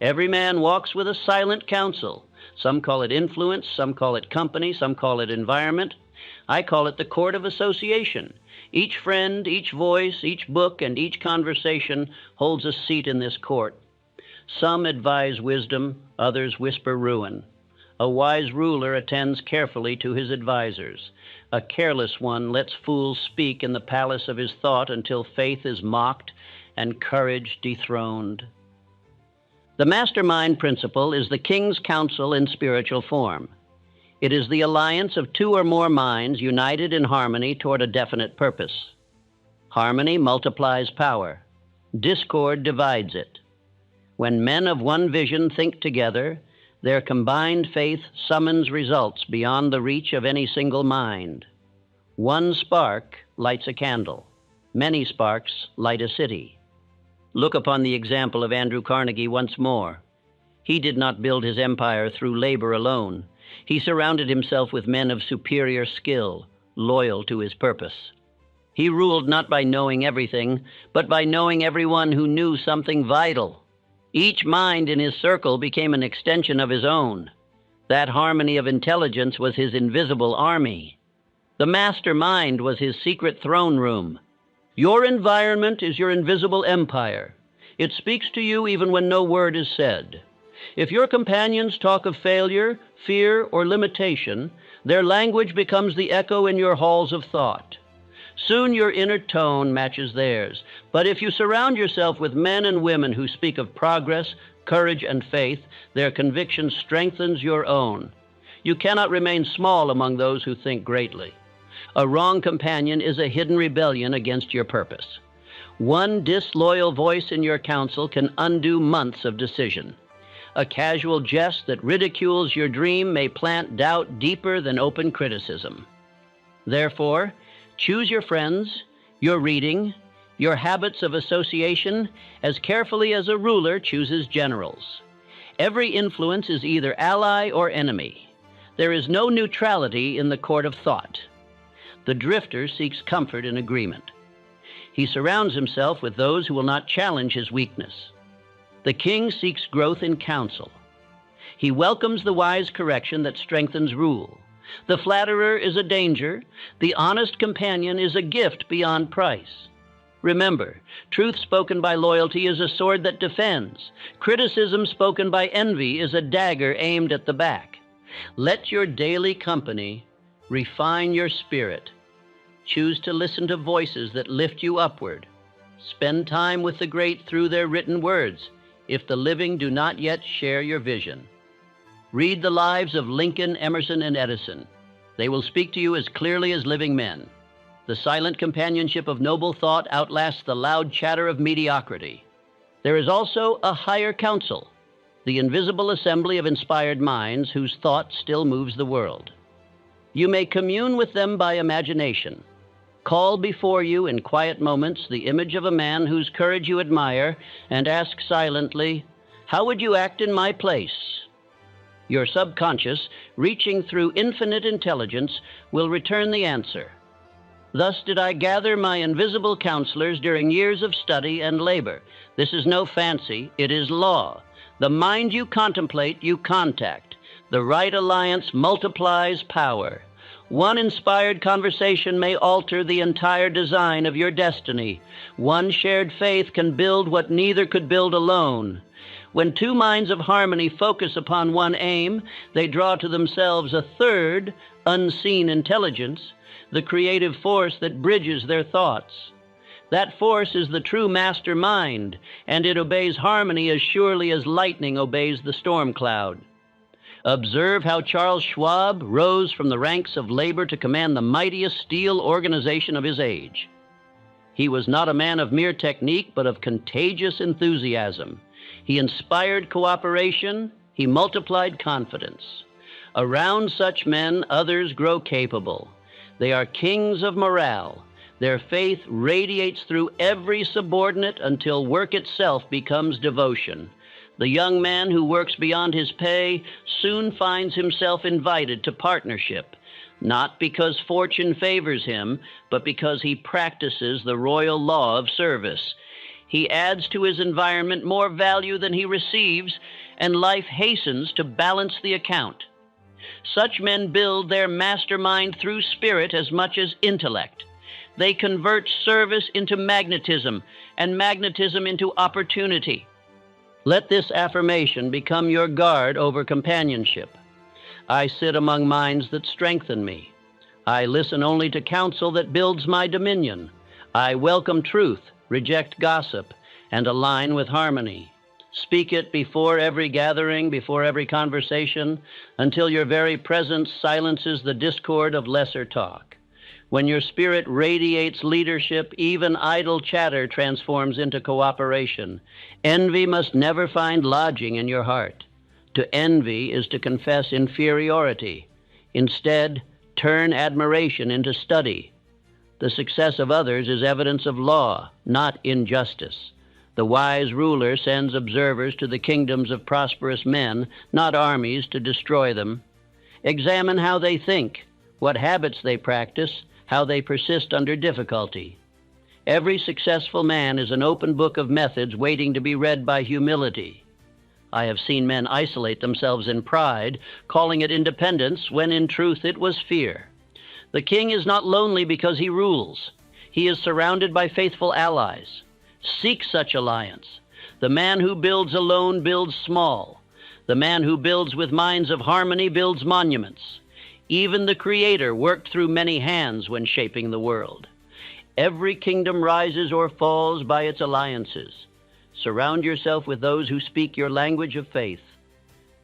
Every man walks with a silent counsel. Some call it influence, some call it company, some call it environment. I call it the court of association. Each friend, each voice, each book, and each conversation holds a seat in this court. Some advise wisdom, others whisper ruin. A wise ruler attends carefully to his advisers. A careless one lets fools speak in the palace of his thought until faith is mocked and courage dethroned. The mastermind principle is the king's counsel in spiritual form. It is the alliance of two or more minds united in harmony toward a definite purpose. Harmony multiplies power. Discord divides it. When men of one vision think together, their combined faith summons results beyond the reach of any single mind. One spark lights a candle. Many sparks light a city. Look upon the example of Andrew Carnegie once more. He did not build his empire through labor alone. He surrounded himself with men of superior skill, loyal to his purpose. He ruled not by knowing everything, but by knowing everyone who knew something vital. Each mind in his circle became an extension of his own. That harmony of intelligence was his invisible army. The mastermind was his secret throne room. Your environment is your invisible empire. It speaks to you even when no word is said. If your companions talk of failure, fear, or limitation, their language becomes the echo in your halls of thought. Soon your inner tone matches theirs. But if you surround yourself with men and women who speak of progress, courage, and faith, their conviction strengthens your own. You cannot remain small among those who think greatly. A wrong companion is a hidden rebellion against your purpose. One disloyal voice in your counsel can undo months of decision. A casual jest that ridicules your dream may plant doubt deeper than open criticism. Therefore, choose your friends, your reading, your habits of association as carefully as a ruler chooses generals. Every influence is either ally or enemy. There is no neutrality in the court of thought. The drifter seeks comfort in agreement. He surrounds himself with those who will not challenge his weakness. The king seeks growth in counsel. He welcomes the wise correction that strengthens rule. The flatterer is a danger. The honest companion is a gift beyond price. Remember, truth spoken by loyalty is a sword that defends. Criticism spoken by envy is a dagger aimed at the back. Let your daily company refine your spirit. Choose to listen to voices that lift you upward. Spend time with the great through their written words, if the living do not yet share your vision. Read the lives of Lincoln, Emerson, and Edison. They will speak to you as clearly as living men. The silent companionship of noble thought outlasts the loud chatter of mediocrity. There is also a higher council, the invisible assembly of inspired minds whose thought still moves the world. You may commune with them by imagination. Call before you in quiet moments the image of a man whose courage you admire and ask silently, "How would you act in my place?" Your subconscious, reaching through infinite intelligence, will return the answer. Thus did I gather my invisible counselors during years of study and labor. This is no fancy, it is law. The mind you contemplate, you contact. The right alliance multiplies power. One inspired conversation may alter the entire design of your destiny. One shared faith can build what neither could build alone. When two minds of harmony focus upon one aim, they draw to themselves a third, unseen intelligence, the creative force that bridges their thoughts. That force is the true master mind, and it obeys harmony as surely as lightning obeys the storm cloud. Observe how Charles Schwab rose from the ranks of labor to command the mightiest steel organization of his age. He was not a man of mere technique, but of contagious enthusiasm. He inspired cooperation, he multiplied confidence. Around such men, others grow capable. They are kings of morale. Their faith radiates through every subordinate until work itself becomes devotion. The young man who works beyond his pay soon finds himself invited to partnership, not because fortune favors him, but because he practices the royal law of service. He adds to his environment more value than he receives, and life hastens to balance the account. Such men build their mastermind through spirit as much as intellect. They convert service into magnetism, and magnetism into opportunity. Let this affirmation become your guard over companionship. I sit among minds that strengthen me. I listen only to counsel that builds my dominion. I welcome truth, reject gossip, and align with harmony. Speak it before every gathering, before every conversation, until your very presence silences the discord of lesser talk. When your spirit radiates leadership, even idle chatter transforms into cooperation. Envy must never find lodging in your heart. To envy is to confess inferiority. Instead, turn admiration into study. The success of others is evidence of law, not injustice. The wise ruler sends observers to the kingdoms of prosperous men, not armies to destroy them. Examine how they think, what habits they practice, how they persist under difficulty. Every successful man is an open book of methods waiting to be read by humility. I have seen men isolate themselves in pride, calling it independence, when in truth it was fear. The king is not lonely because he rules. He is surrounded by faithful allies. Seek such alliance. The man who builds alone builds small. The man who builds with minds of harmony builds monuments. Even the Creator worked through many hands when shaping the world. Every kingdom rises or falls by its alliances. Surround yourself with those who speak your language of faith.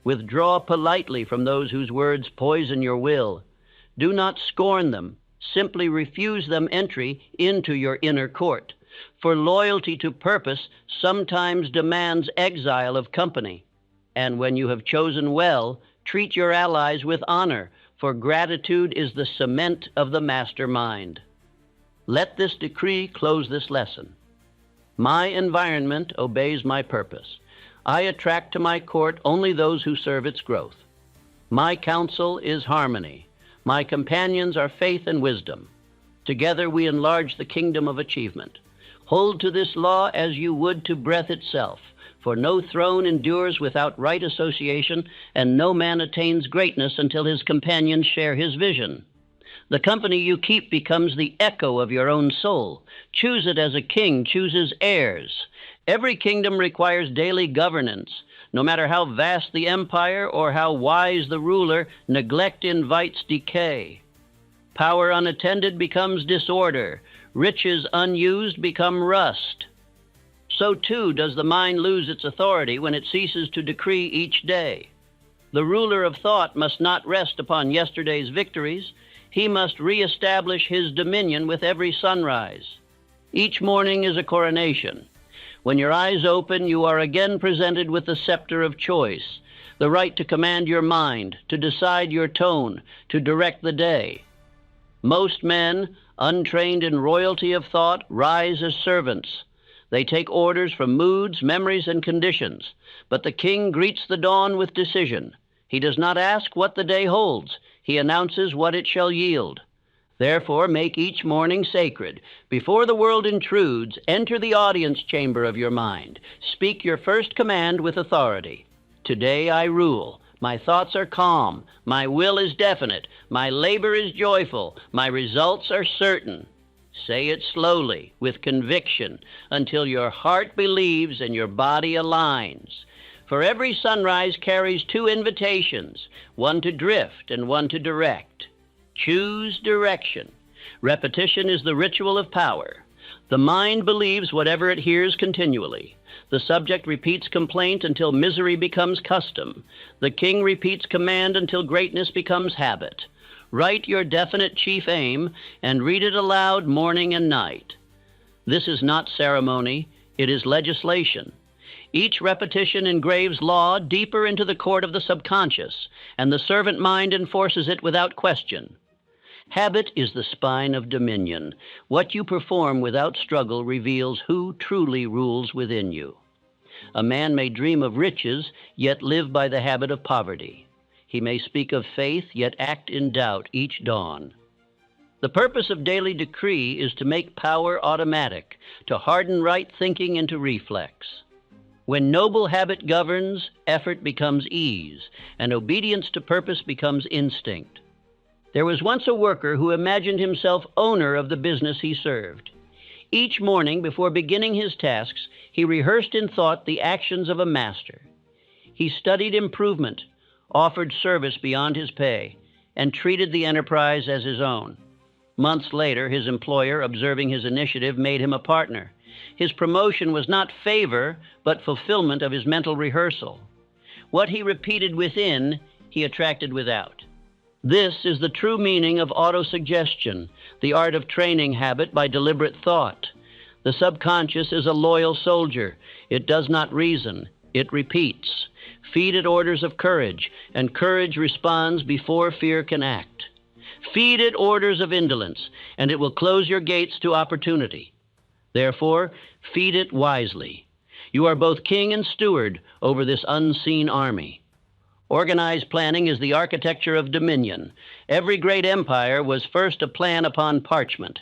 Withdraw politely from those whose words poison your will. Do not scorn them. Simply refuse them entry into your inner court. For loyalty to purpose sometimes demands exile of company. And when you have chosen well, treat your allies with honor, for gratitude is the cement of the master mind. Let this decree close this lesson. My environment obeys my purpose. I attract to my court only those who serve its growth. My counsel is harmony. My companions are faith and wisdom. Together we enlarge the kingdom of achievement. Hold to this law as you would to breath itself, for no throne endures without right association, and no man attains greatness until his companions share his vision. The company you keep becomes the echo of your own soul. Choose it as a king chooses heirs. Every kingdom requires daily governance. No matter how vast the empire or how wise the ruler, neglect invites decay. Power unattended becomes disorder. Riches unused become rust. So too does the mind lose its authority when it ceases to decree each day. The ruler of thought must not rest upon yesterday's victories. He must reestablish his dominion with every sunrise. Each morning is a coronation. When your eyes open, you are again presented with the scepter of choice, the right to command your mind, to decide your tone, to direct the day. Most men, untrained in royalty of thought, rise as servants. They take orders from moods, memories, and conditions. But the king greets the dawn with decision. He does not ask what the day holds. He announces what it shall yield. Therefore, make each morning sacred. Before the world intrudes, enter the audience chamber of your mind. Speak your first command with authority. Today I rule. My thoughts are calm. My will is definite. My labor is joyful. My results are certain. Say it slowly, with conviction, until your heart believes and your body aligns. For every sunrise carries two invitations, one to drift and one to direct. Choose direction. Repetition is the ritual of power. The mind believes whatever it hears continually. The subject repeats complaint until misery becomes custom. The king repeats command until greatness becomes habit. Write your definite chief aim and read it aloud morning and night. This is not ceremony, it is legislation. Each repetition engraves law deeper into the court of the subconscious, and the servant mind enforces it without question. Habit is the spine of dominion. What you perform without struggle reveals who truly rules within you. A man may dream of riches, yet live by the habit of poverty. He may speak of faith, yet act in doubt each dawn. The purpose of daily decree is to make power automatic, to harden right thinking into reflex. When noble habit governs, effort becomes ease, and obedience to purpose becomes instinct. There was once a worker who imagined himself owner of the business he served. Each morning, before beginning his tasks, he rehearsed in thought the actions of a master. He studied improvement, offered service beyond his pay, and treated the enterprise as his own. Months later, his employer, observing his initiative, made him a partner. His promotion was not favor, but fulfillment of his mental rehearsal. What he repeated within, he attracted without. This is the true meaning of autosuggestion, the art of training habit by deliberate thought. The subconscious is a loyal soldier. It does not reason, it repeats. Feed it orders of courage, and courage responds before fear can act. Feed it orders of indolence, and it will close your gates to opportunity. Therefore, feed it wisely. You are both king and steward over this unseen army. Organized planning is the architecture of dominion. Every great empire was first a plan upon parchment.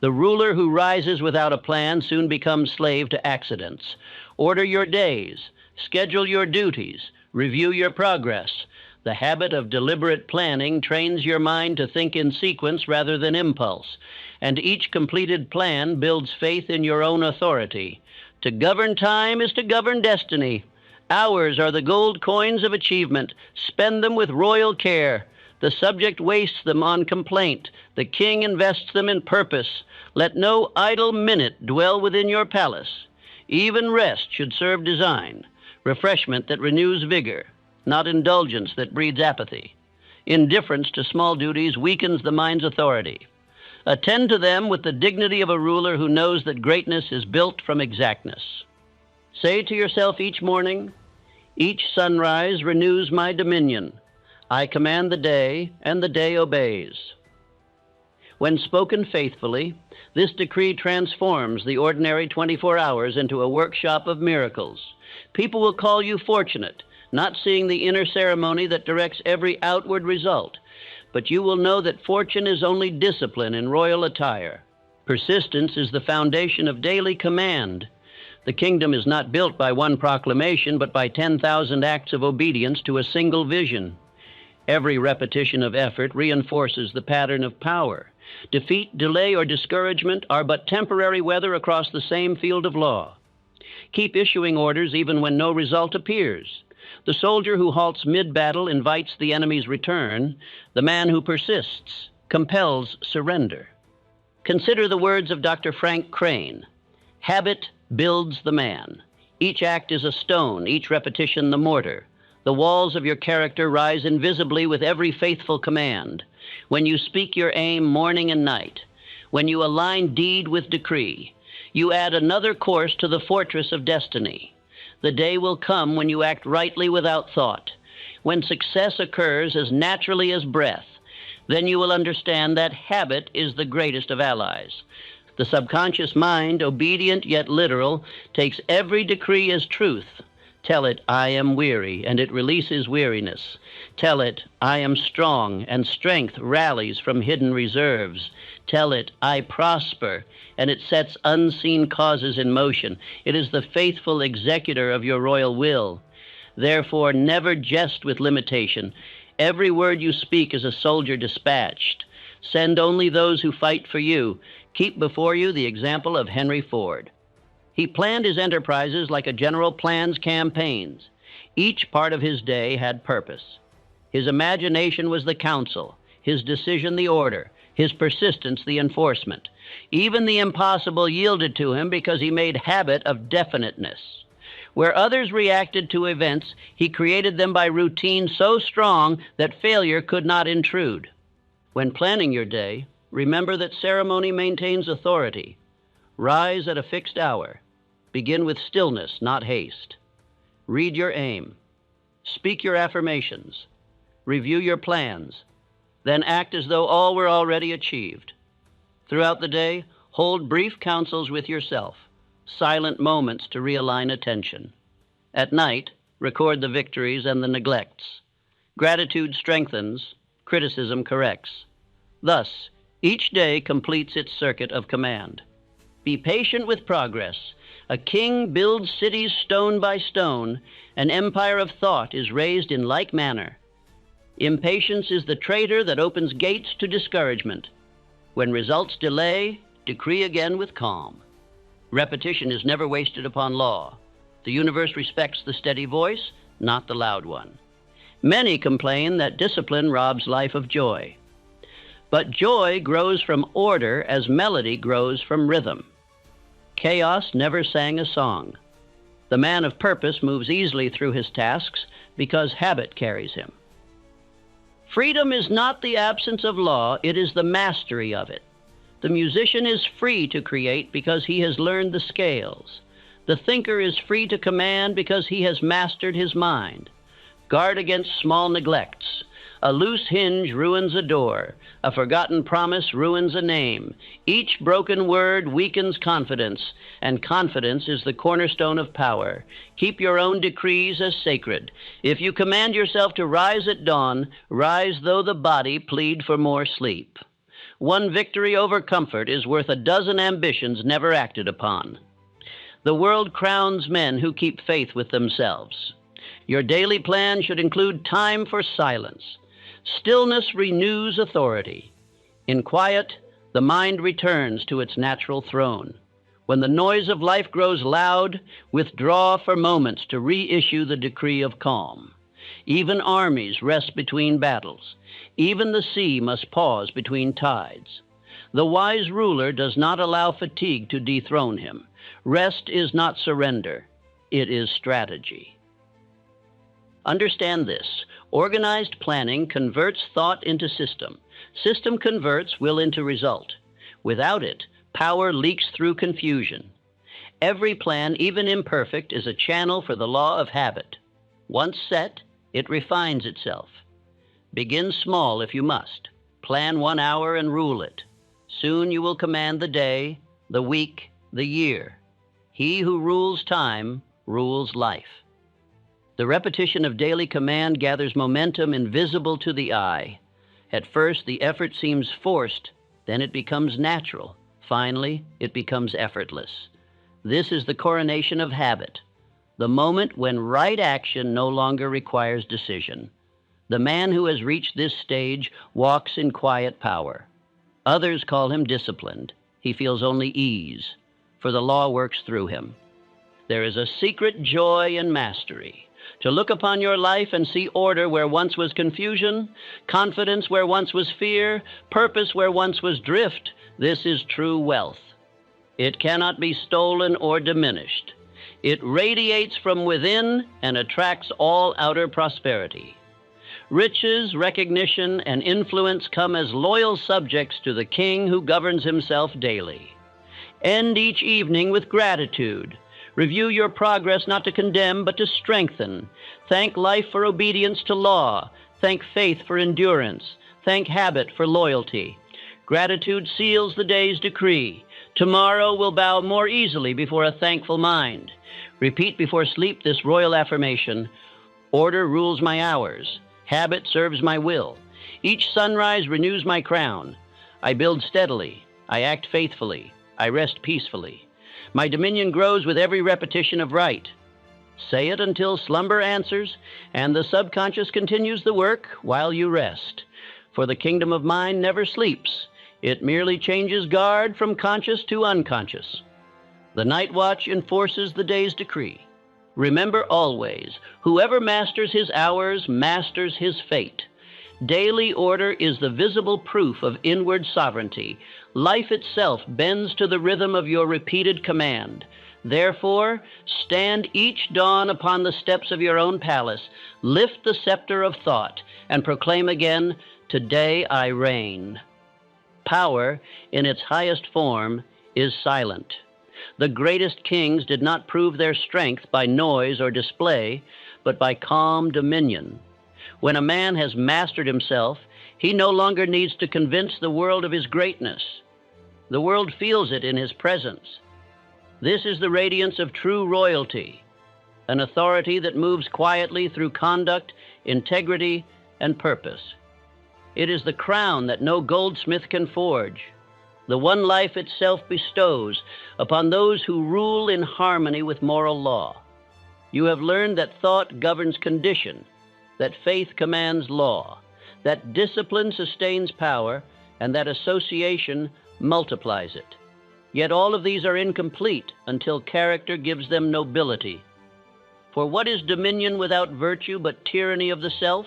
The ruler who rises without a plan soon becomes slave to accidents. Order your days, schedule your duties, review your progress. The habit of deliberate planning trains your mind to think in sequence rather than impulse, and each completed plan builds faith in your own authority. To govern time is to govern destiny. Hours are the gold coins of achievement. Spend them with royal care. The subject wastes them on complaint. The king invests them in purpose. Let no idle minute dwell within your palace. Even rest should serve design, refreshment that renews vigor. not indulgence, that breeds apathy. Indifference to small duties weakens the mind's authority. Attend to them with the dignity of a ruler who knows that greatness is built from exactness. Say to yourself each morning, each sunrise renews my dominion. I command the day, and the day obeys. When spoken faithfully, this decree transforms the ordinary 24 hours into a workshop of miracles. People will call you fortunate, not seeing the inner ceremony that directs every outward result, but you will know that fortune is only discipline in royal attire. Persistence is the foundation of daily command. The kingdom is not built by one proclamation, but by 10,000 acts of obedience to a single vision. Every repetition of effort reinforces the pattern of power. Defeat, delay, or discouragement are but temporary weather across the same field of law. Keep issuing orders even when no result appears. The soldier who halts mid-battle invites the enemy's return. The man who persists compels surrender. Consider the words of Dr. Frank Crane. Habit builds the man. Each act is a stone, each repetition the mortar. The walls of your character rise invisibly with every faithful command. When you speak your aim morning and night, when you align deed with decree, you add another course to the fortress of destiny. The day will come when you act rightly without thought, when success occurs as naturally as breath. Then you will understand that habit is the greatest of allies. The subconscious mind, obedient yet literal, takes every decree as truth. Tell it, I am weary, and it releases weariness. Tell it, I am strong, and strength rallies from hidden reserves. Tell it, I prosper, and it sets unseen causes in motion. It is the faithful executor of your royal will. Therefore, never jest with limitation. Every word you speak is a soldier dispatched. Send only those who fight for you. Keep before you the example of Henry Ford. He planned his enterprises like a general plans campaigns. Each part of his day had purpose. His imagination was the counsel, his decision the order, his persistence the enforcement. Even the impossible yielded to him because he made habit of definiteness. Where others reacted to events, he created them by routine so strong that failure could not intrude. When planning your day, remember that ceremony maintains authority. Rise at a fixed hour. Begin with stillness, not haste. Read your aim. Speak your affirmations. Review your plans. Then act as though all were already achieved. Throughout the day, hold brief councils with yourself, silent moments to realign attention. At night, record the victories and the neglects. Gratitude strengthens, criticism corrects. Thus, each day completes its circuit of command. Be patient with progress. A king builds cities stone by stone. An empire of thought is raised in like manner. Impatience is the traitor that opens gates to discouragement. When results delay, decree again with calm. Repetition is never wasted upon law. The universe respects the steady voice, not the loud one. Many complain that discipline robs life of joy. But joy grows from order as melody grows from rhythm. Chaos never sang a song. The man of purpose moves easily through his tasks because habit carries him. Freedom is not the absence of law, it is the mastery of it. The musician is free to create because he has learned the scales. The thinker is free to command because he has mastered his mind. Guard against small neglects. A loose hinge ruins a door. A forgotten promise ruins a name. Each broken word weakens confidence, and confidence is the cornerstone of power. Keep your own decrees as sacred. If you command yourself to rise at dawn, rise though the body plead for more sleep. One victory over comfort is worth a dozen ambitions never acted upon. The world crowns men who keep faith with themselves. Your daily plan should include time for silence. Stillness renews authority. In quiet, the mind returns to its natural throne. When the noise of life grows loud, withdraw for moments to reissue the decree of calm. Even armies rest between battles. Even the sea must pause between tides. The wise ruler does not allow fatigue to dethrone him. Rest is not surrender. It is strategy. Understand this. Organized planning converts thought into system. System converts will into result. Without it, power leaks through confusion. Every plan, even imperfect, is a channel for the law of habit. Once set, it refines itself. Begin small if you must. Plan 1 hour and rule it. Soon you will command the day, the week, the year. He who rules time rules life. The repetition of daily command gathers momentum invisible to the eye. At first, the effort seems forced, then it becomes natural. Finally, it becomes effortless. This is the coronation of habit, the moment when right action no longer requires decision. The man who has reached this stage walks in quiet power. Others call him disciplined. He feels only ease, for the law works through him. There is a secret joy in mastery. To look upon your life and see order where once was confusion, confidence where once was fear, purpose where once was drift, this is true wealth. It cannot be stolen or diminished. It radiates from within and attracts all outer prosperity. Riches, recognition, and influence come as loyal subjects to the king who governs himself daily. End each evening with gratitude. Review your progress not to condemn, but to strengthen. Thank life for obedience to law. Thank faith for endurance. Thank habit for loyalty. Gratitude seals the day's decree. Tomorrow will bow more easily before a thankful mind. Repeat before sleep this royal affirmation: order rules my hours. Habit serves my will. Each sunrise renews my crown. I build steadily. I act faithfully. I rest peacefully. My dominion grows with every repetition of right. Say it until slumber answers, and the subconscious continues the work while you rest. For the kingdom of mind never sleeps. It merely changes guard from conscious to unconscious. The night watch enforces the day's decree. Remember always, whoever masters his hours masters his fate. Daily order is the visible proof of inward sovereignty. Life itself bends to the rhythm of your repeated command. Therefore, stand each dawn upon the steps of your own palace, lift the scepter of thought, and proclaim again, "Today I reign." Power, in its highest form, is silent. The greatest kings did not prove their strength by noise or display, but by calm dominion. When a man has mastered himself, he no longer needs to convince the world of his greatness. The world feels it in his presence. This is the radiance of true royalty, an authority that moves quietly through conduct, integrity, and purpose. It is the crown that no goldsmith can forge, the one life itself bestows upon those who rule in harmony with moral law. You have learned that thought governs condition, that faith commands law, that discipline sustains power, and that association multiplies it. Yet all of these are incomplete until character gives them nobility. For what is dominion without virtue but tyranny of the self?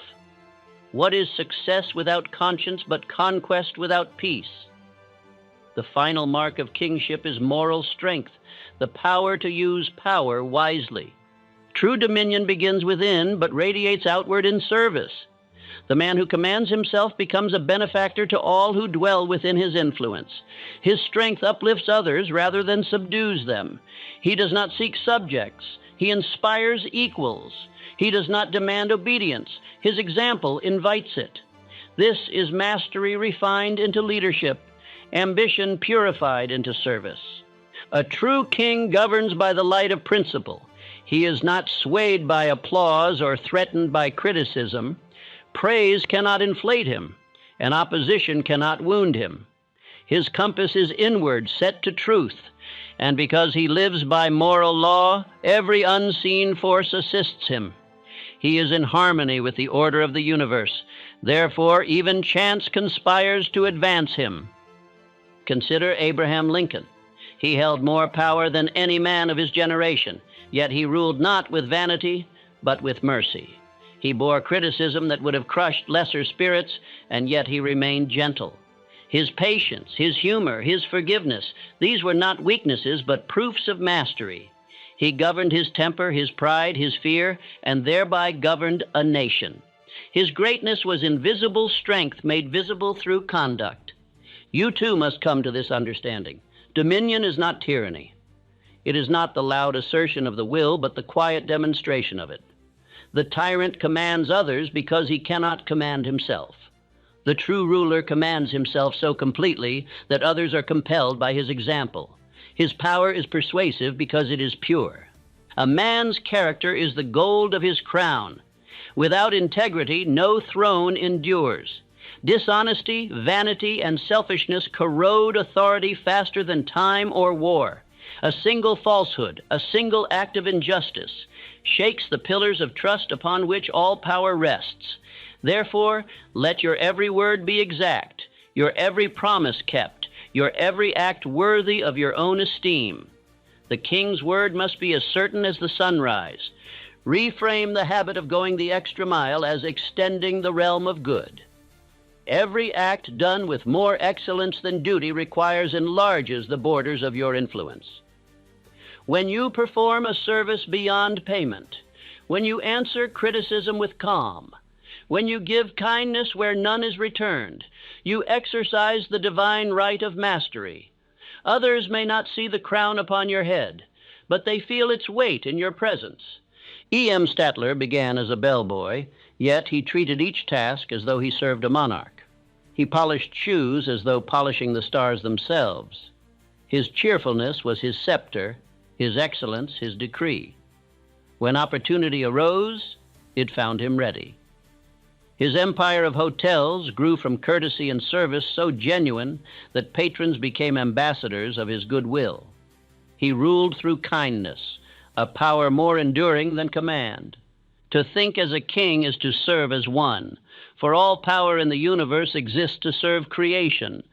What is success without conscience but conquest without peace? The final mark of kingship is moral strength, the power to use power wisely. True dominion begins within but radiates outward in service. The man who commands himself becomes a benefactor to all who dwell within his influence. His strength uplifts others rather than subdues them. He does not seek subjects. He inspires equals. He does not demand obedience. His example invites it. This is mastery refined into leadership, ambition purified into service. A true king governs by the light of principle. He is not swayed by applause or threatened by criticism. Praise cannot inflate him, and opposition cannot wound him. His compass is inward, set to truth, and because he lives by moral law, every unseen force assists him. He is in harmony with the order of the universe. Therefore, even chance conspires to advance him. Consider Abraham Lincoln. He held more power than any man of his generation, yet he ruled not with vanity, but with mercy. He bore criticism that would have crushed lesser spirits, and yet he remained gentle. His patience, his humor, his forgiveness, these were not weaknesses, but proofs of mastery. He governed his temper, his pride, his fear, and thereby governed a nation. His greatness was invisible strength made visible through conduct. You too must come to this understanding. Dominion is not tyranny. It is not the loud assertion of the will, but the quiet demonstration of it. The tyrant commands others because he cannot command himself. The true ruler commands himself so completely that others are compelled by his example. His power is persuasive because it is pure. A man's character is the gold of his crown. Without integrity, no throne endures. Dishonesty, vanity, and selfishness corrode authority faster than time or war. A single falsehood, a single act of injustice, shakes the pillars of trust upon which all power rests. Therefore, let your every word be exact, your every promise kept, your every act worthy of your own esteem. The king's word must be as certain as the sunrise. Reframe the habit of going the extra mile as extending the realm of good. Every act done with more excellence than duty enlarges the borders of your influence. When you perform a service beyond payment, when you answer criticism with calm, when you give kindness where none is returned, you exercise the divine right of mastery. Others may not see the crown upon your head, but they feel its weight in your presence. E.M. Statler began as a bellboy, yet he treated each task as though he served a monarch. He polished shoes as though polishing the stars themselves. His cheerfulness was his scepter, his excellence his decree. When opportunity arose, it found him ready. His empire of hotels grew from courtesy and service so genuine that patrons became ambassadors of his goodwill. He ruled through kindness, a power more enduring than command. To think as a king is to serve as one, for all power in the universe exists to serve creation.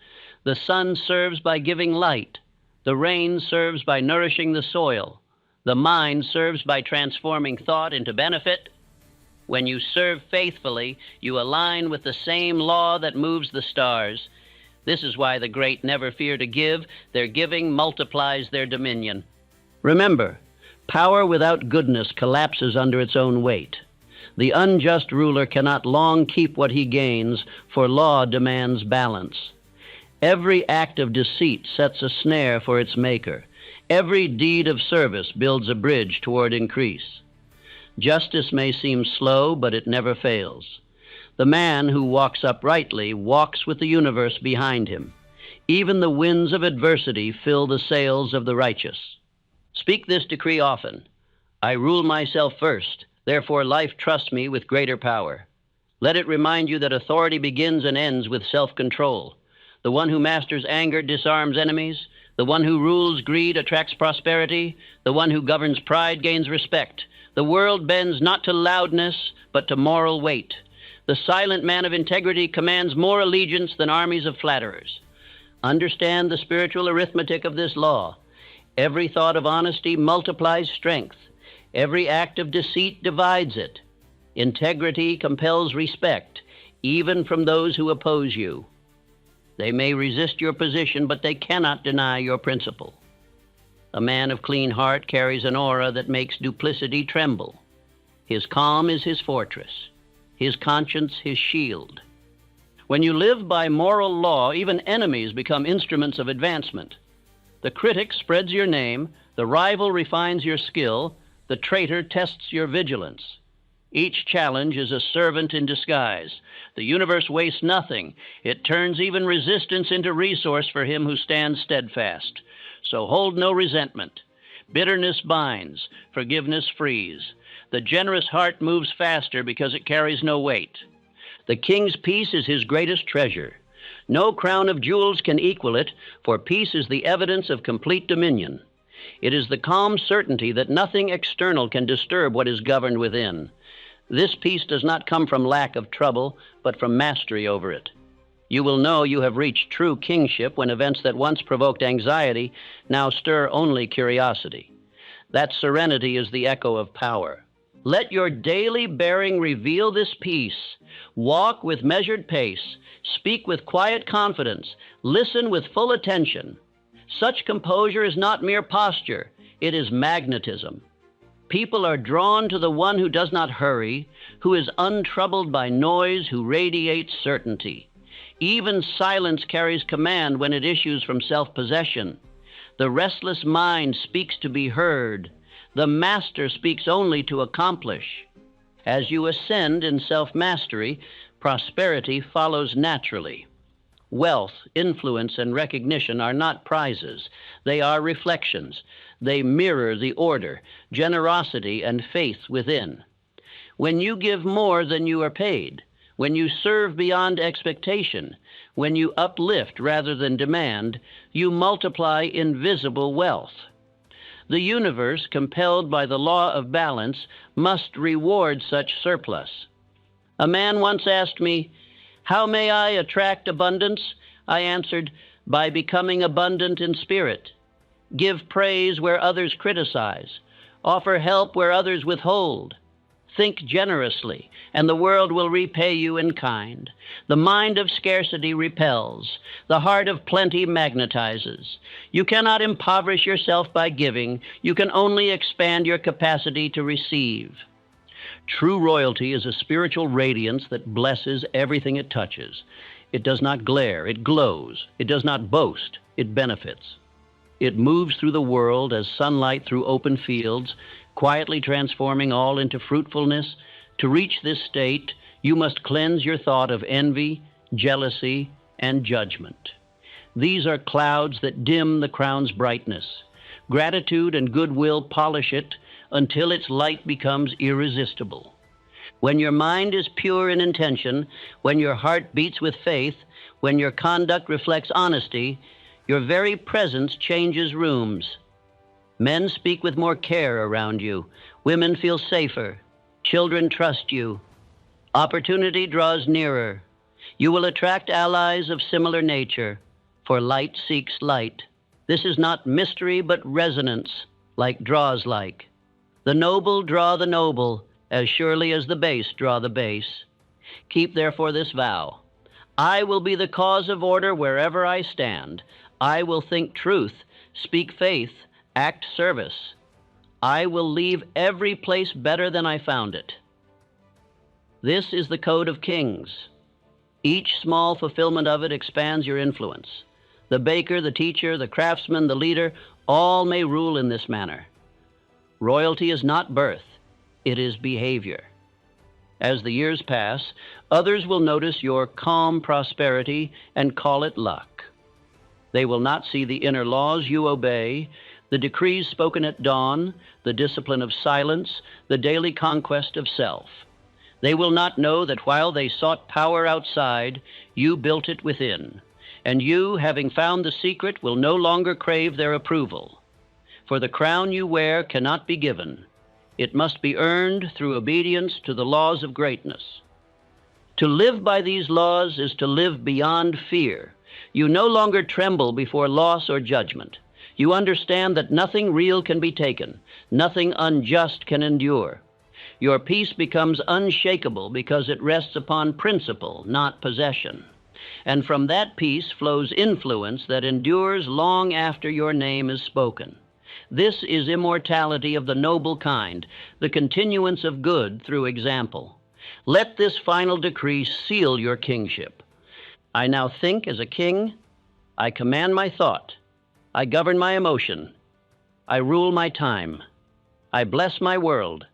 The sun serves by giving light. The rain serves by nourishing the soil. The mind serves by transforming thought into benefit. When you serve faithfully, you align with the same law that moves the stars. This is why the great never fear to give. Their giving multiplies their dominion. Remember, power without goodness collapses under its own weight. The unjust ruler cannot long keep what he gains, for law demands balance. Every act of deceit sets a snare for its maker. Every deed of service builds a bridge toward increase. Justice may seem slow, but it never fails. The man who walks uprightly walks with the universe behind him. Even the winds of adversity fill the sails of the righteous. Speak this decree often. I rule myself first, therefore life trusts me with greater power. Let it remind you that authority begins and ends with self-control. The one who masters anger disarms enemies. The one who rules greed attracts prosperity. The one who governs pride gains respect. The world bends not to loudness, but to moral weight. The silent man of integrity commands more allegiance than armies of flatterers. Understand the spiritual arithmetic of this law. Every thought of honesty multiplies strength. Every act of deceit divides it. Integrity compels respect, even from those who oppose you. They may resist your position, but they cannot deny your principle. A man of clean heart carries an aura that makes duplicity tremble. His calm is his fortress, his conscience his shield. When you live by moral law, even enemies become instruments of advancement. The critic spreads your name, the rival refines your skill, the traitor tests your vigilance. Each challenge is a servant in disguise. The universe wastes nothing. It turns even resistance into resource for him who stands steadfast. So hold no resentment. Bitterness binds, forgiveness frees. The generous heart moves faster because it carries no weight. The king's peace is his greatest treasure. No crown of jewels can equal it, for peace is the evidence of complete dominion. It is the calm certainty that nothing external can disturb what is governed within. This peace does not come from lack of trouble, but from mastery over it. You will know you have reached true kingship when events that once provoked anxiety now stir only curiosity. That serenity is the echo of power. Let your daily bearing reveal this peace. Walk with measured pace. Speak with quiet confidence. Listen with full attention. Such composure is not mere posture. It is magnetism. People are drawn to the one who does not hurry, who is untroubled by noise, who radiates certainty. Even silence carries command when it issues from self-possession. The restless mind speaks to be heard. The master speaks only to accomplish. As you ascend in self-mastery, prosperity follows naturally. Wealth, influence, and recognition are not prizes. They are reflections. They mirror the order, generosity, and faith within. When you give more than you are paid, when you serve beyond expectation, when you uplift rather than demand, you multiply invisible wealth. The universe, compelled by the law of balance, must reward such surplus. A man once asked me, "How may I attract abundance?" I answered, "By becoming abundant in spirit. Give praise where others criticize. Offer help where others withhold. Think generously, and the world will repay you in kind. The mind of scarcity repels. The heart of plenty magnetizes. You cannot impoverish yourself by giving. You can only expand your capacity to receive." True royalty is a spiritual radiance that blesses everything it touches. It does not glare, it glows. It does not boast, it benefits. It moves through the world as sunlight through open fields, quietly transforming all into fruitfulness. To reach this state, you must cleanse your thought of envy, jealousy, and judgment. These are clouds that dim the crown's brightness. Gratitude and goodwill polish it until its light becomes irresistible. When your mind is pure in intention, when your heart beats with faith, when your conduct reflects honesty, your very presence changes rooms. Men speak with more care around you. Women feel safer. Children trust you. Opportunity draws nearer. You will attract allies of similar nature, for light seeks light. This is not mystery, but resonance, like draws like. The noble draw the noble, as surely as the base draw the base. Keep therefore this vow. I will be the cause of order wherever I stand. I will think truth, speak faith, act service. I will leave every place better than I found it. This is the code of kings. Each small fulfillment of it expands your influence. The baker, the teacher, the craftsman, the leader, all may rule in this manner. Royalty is not birth, it is behavior. As the years pass, others will notice your calm prosperity and call it luck. They will not see the inner laws you obey, the decrees spoken at dawn, the discipline of silence, the daily conquest of self. They will not know that while they sought power outside, you built it within, and you, having found the secret, will no longer crave their approval. For the crown you wear cannot be given. It must be earned through obedience to the laws of greatness. To live by these laws is to live beyond fear. You no longer tremble before loss or judgment. You understand that nothing real can be taken, nothing unjust can endure. Your peace becomes unshakable because it rests upon principle, not possession. And from that peace flows influence that endures long after your name is spoken. This is immortality of the noble kind, the continuance of good through example. Let this final decree seal your kingship. I now think as a king. I command my thought. I govern my emotion. I rule my time. I bless my world.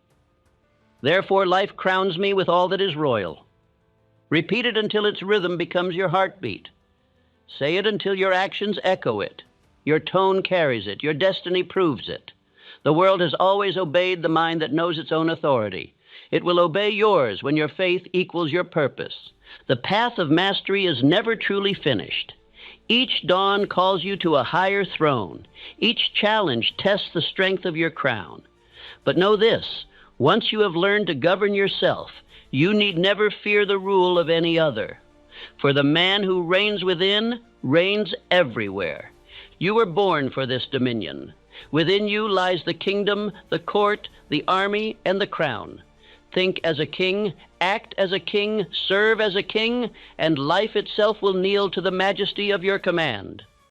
Therefore, life crowns me with all that is royal. Repeat it until its rhythm becomes your heartbeat. Say it until your actions echo it. Your tone carries it. Your destiny proves it. The world has always obeyed the mind that knows its own authority. It will obey yours when your faith equals your purpose. The path of mastery is never truly finished. Each dawn calls you to a higher throne. Each challenge tests the strength of your crown. But know this, once you have learned to govern yourself, you need never fear the rule of any other. For the man who reigns within reigns everywhere. You were born for this dominion. Within you lies the kingdom, the court, the army, and the crown. Think as a king, act as a king, serve as a king, and life itself will kneel to the majesty of your command.